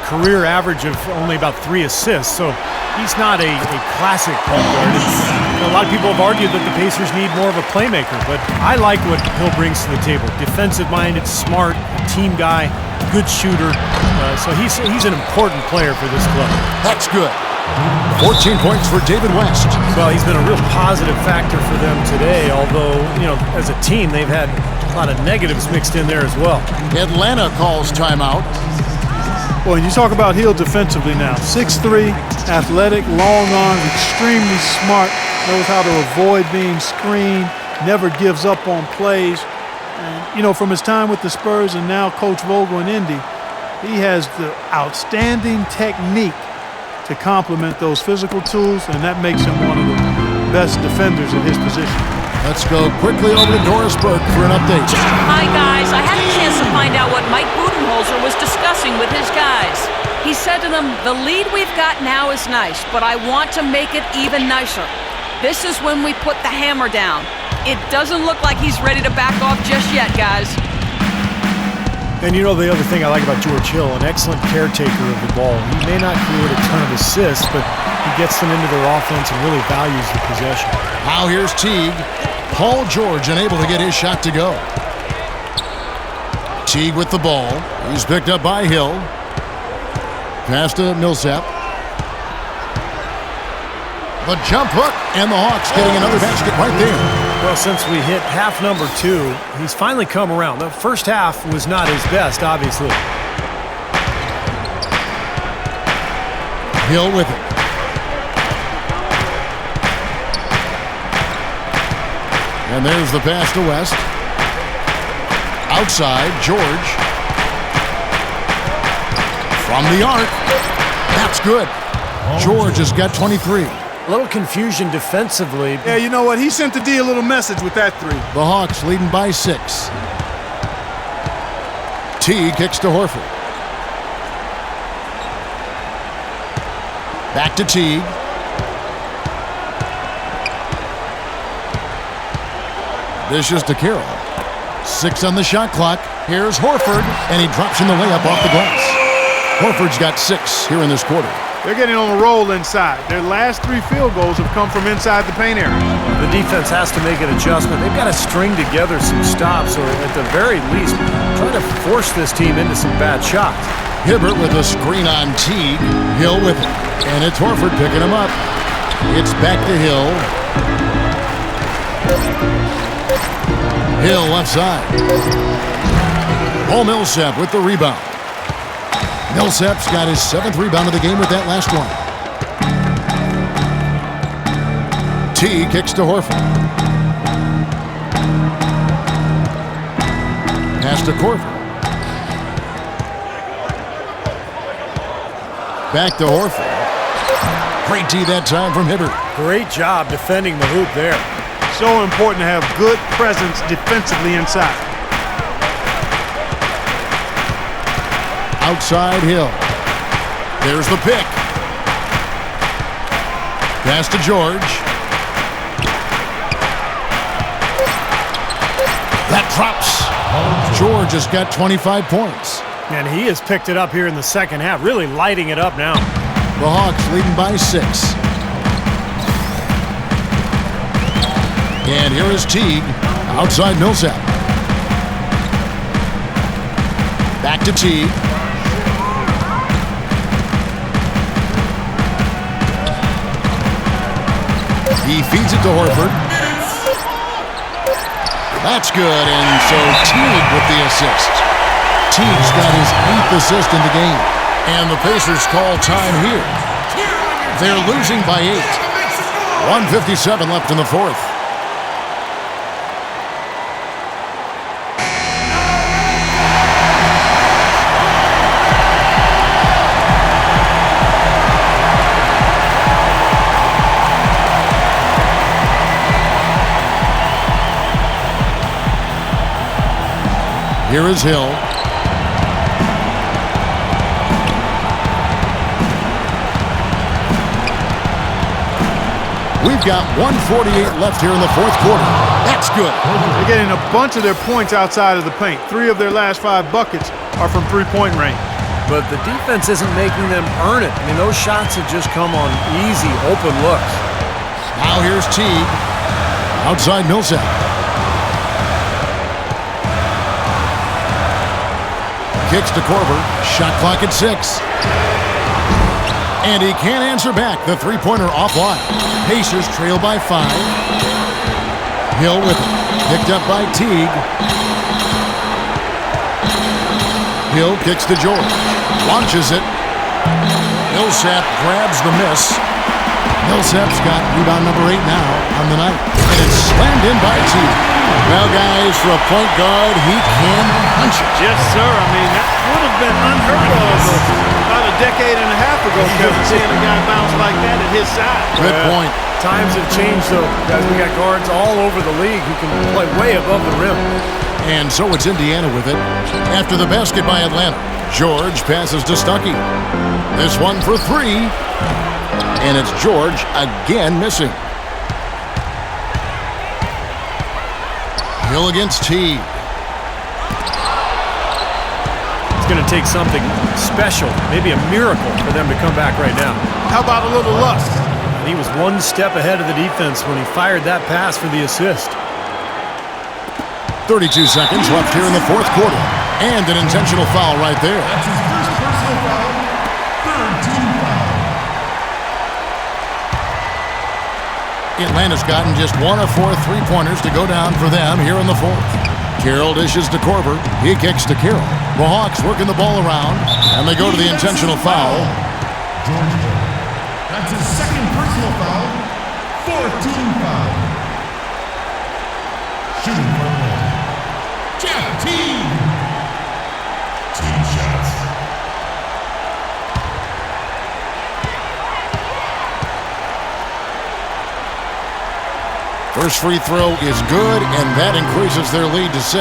Career average of only about 3 assists, so he's not a classic point guard. A lot of people have argued that the Pacers need more of a playmaker, but I like what Hill brings to the table. Defensive-minded, smart, team guy, good shooter. So he's an important player for this club. That's good. 14 points for David West. Well, he's been a real positive factor for them today, although, as a team, they've had a lot of negatives mixed in there as well. Atlanta calls timeout. Well, you talk about Hill defensively now. 6'3", athletic, long arms, extremely smart, knows how to avoid being screened, never gives up on plays. And, from his time with the Spurs and now Coach Vogel in Indy, he has the outstanding technique to complement those physical tools, and that makes him one of the best defenders at his position. Let's go quickly over to Doris Burke for an update. Hi, guys. I had a chance to find out what Mike Budenholzer was discussing with his guys. He said to them, the lead we've got now is nice, but I want to make it even nicer. This is when we put the hammer down. It doesn't look like he's ready to back off just yet, guys. And the other thing I like about George Hill, an excellent caretaker of the ball. He may not create a ton of assists, but he gets them into their offense and really values the possession. Now here's Teague. Paul George unable to get his shot to go. Teague with the ball. He's picked up by Hill. Pass to Millsap. The jump hook, and the Hawks getting another basket right there. Well, since we hit half number 2, he's finally come around. The first half was not his best, obviously. Hill with it. And there's the pass to West. Outside, George. From the arc. That's good. George has got 23. A little confusion defensively. Yeah, you know what? He sent the D a little message with that 3. The Hawks leading by 6. T kicks to Horford. Back to Teague. Dishes to Carroll. 6 on the shot clock. Here's Horford, and he drops in the layup off the glass. Horford's got 6 here in this quarter. They're getting on a roll inside. Their last 3 field goals have come from inside the paint area. The defense has to make an adjustment. They've got to string together some stops, or at the very least, try to force this team into some bad shots. Hibbert with a screen on Teague. Hill with it. And it's Horford picking him up. It's back to Hill. Hill left side. Paul Millsap with the rebound. Millsap's got his 7th rebound of the game with that last one. T kicks to Horford. Pass to Horford. Back to Horford. Great D that time from Hibbert. Great job defending the hoop there. So important to have good presence defensively inside. Outside Hill. There's the pick. Pass to George. That drops. George has got 25 points. And he has picked it up here in the second half, really lighting it up now. The Hawks leading by 6. And here is Teague. Outside Millsap. Back to Teague. He feeds it to Horford. That's good, and so Teague with the assist. Teague's got his 8th assist in the game. And the Pacers call time here. They're losing by 8. 1:57 left in the 4th. Here is Hill. We've got 1:48 left here in the 4th quarter. That's good. They're getting a bunch of their points outside of the paint. 3 of their last 5 buckets are from three-point range. But the defense isn't making them earn it. I mean, those shots have just come on easy, open looks. Now here's Teague. Outside Millsap. Kicks to Korver. Shot clock at 6. And he can't answer back. The three-pointer offline. Pacers trail by 5. Hill with it. Picked up by Teague. Hill kicks to George. Launches it. Millsap grabs the miss. Millsap's got rebound number 8 now on the night. And it's slammed in by Teague. Well, guys, for a point guard, he can punch it. Yes, sir. I mean, that would have been unheard of about a decade and a half ago, Kevin, seeing a guy bounce like that at his side. Good point. Times have changed, though. Guys, we got guards all over the league who can play way above the rim. And so it's Indiana with it. After the basket by Atlanta, George passes to Stuckey. This one for 3. And it's George again missing. Hill against Teague. It's going to take something special, maybe a miracle for them to come back right now. How about a little lust? He was one step ahead of the defense when he fired that pass for the assist. 32 seconds left here in the 4th quarter. And an intentional foul right there. That's his first personal foul, third team foul. Atlanta's gotten just 1 of 4 three-pointers to go down for them here in the fourth. Carroll dishes to Korver. He kicks to Carroll. The Hawks working the ball around, and they go to the intentional foul. Georgia. That's his second personal foul, fourth team foul. Shooting for Atlanta, Jeff Teague. Team shots. First free throw is good, and that increases their lead to 6.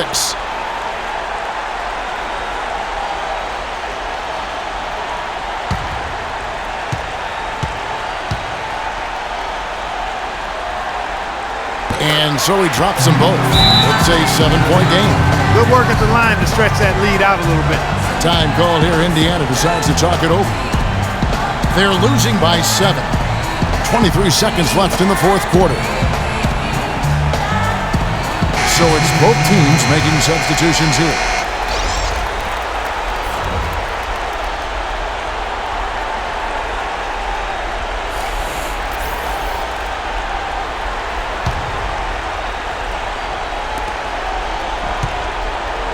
And so he drops them both. It's a 7-point game. Good work at the line to stretch that lead out a little bit. Time call here. Indiana decides to talk it over. They're losing by 7. 23 seconds left in the fourth quarter. So it's both teams making substitutions here.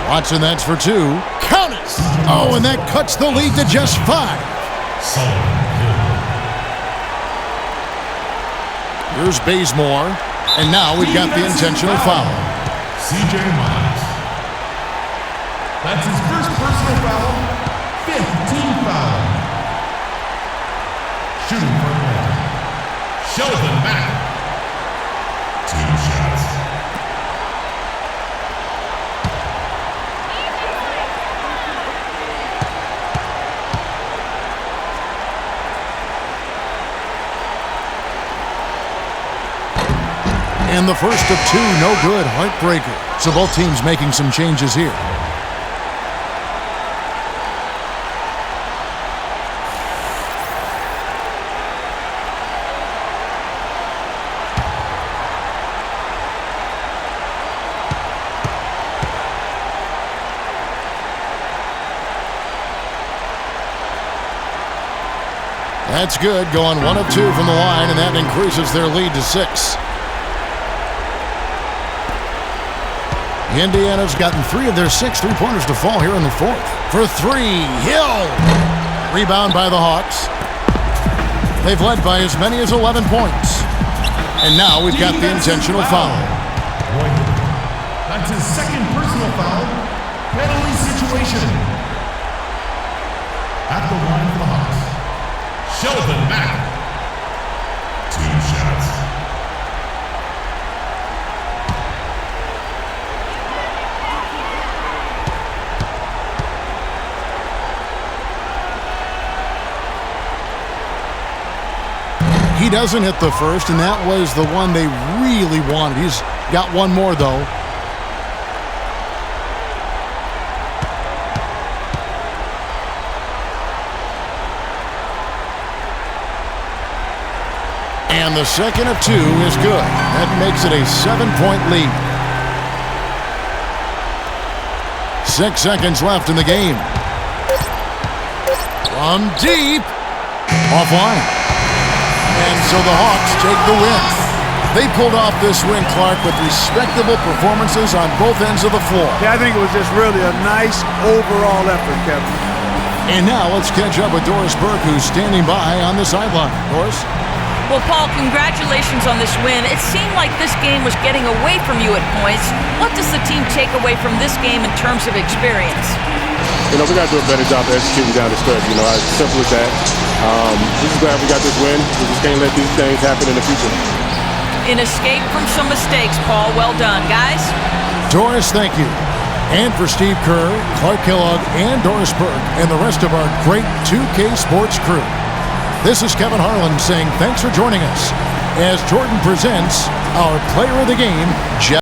Watson, that's for 2. Count it! Oh, and that cuts the lead to just 5. Here's Bazemore, and now we've got the intentional foul. C.J. Miles. That's his first personal foul, fifth team foul. Shooting for Atlanta, Sheldon Mack. Team shots. And the first of 2, no good, heartbreaker. So both teams making some changes here. That's good, going 1 of 2 from the line, and that increases their lead to 6. Indiana's gotten 3 of their 6 three-pointers to fall here in the fourth. For 3, Hill! Rebound by the Hawks. They've led by as many as 11 points. And now we've got the intentional foul. That's his second personal foul. Penalty situation. At the line for the Hawks, Sheldon Mack. Team shots. He doesn't hit the first, and that was the one they really wanted. He's got one more, though. And the second of 2 is good. That makes it a 7-point lead. 6 seconds left in the game. From deep. Offline. And so the Hawks take the win. They pulled off this win, Clark, with respectable performances on both ends of the floor. Yeah, I think it was just really a nice overall effort, Kevin. And now let's catch up with Doris Burke, who's standing by on the sideline. Doris? Well, Paul, congratulations on this win. It seemed like this game was getting away from you at points. What does the team take away from this game in terms of experience? We got to do a better job of executing down the stretch. As simple as that. We're just glad we got this win. We just can't let these things happen in the future. An escape from some mistakes, Paul. Well done, guys. Doris, thank you. And for Steve Kerr, Clark Kellogg, and Doris Burke, and the rest of our great 2K Sports crew. This is Kevin Harlan saying thanks for joining us as Jordan presents our player of the game, Jeff.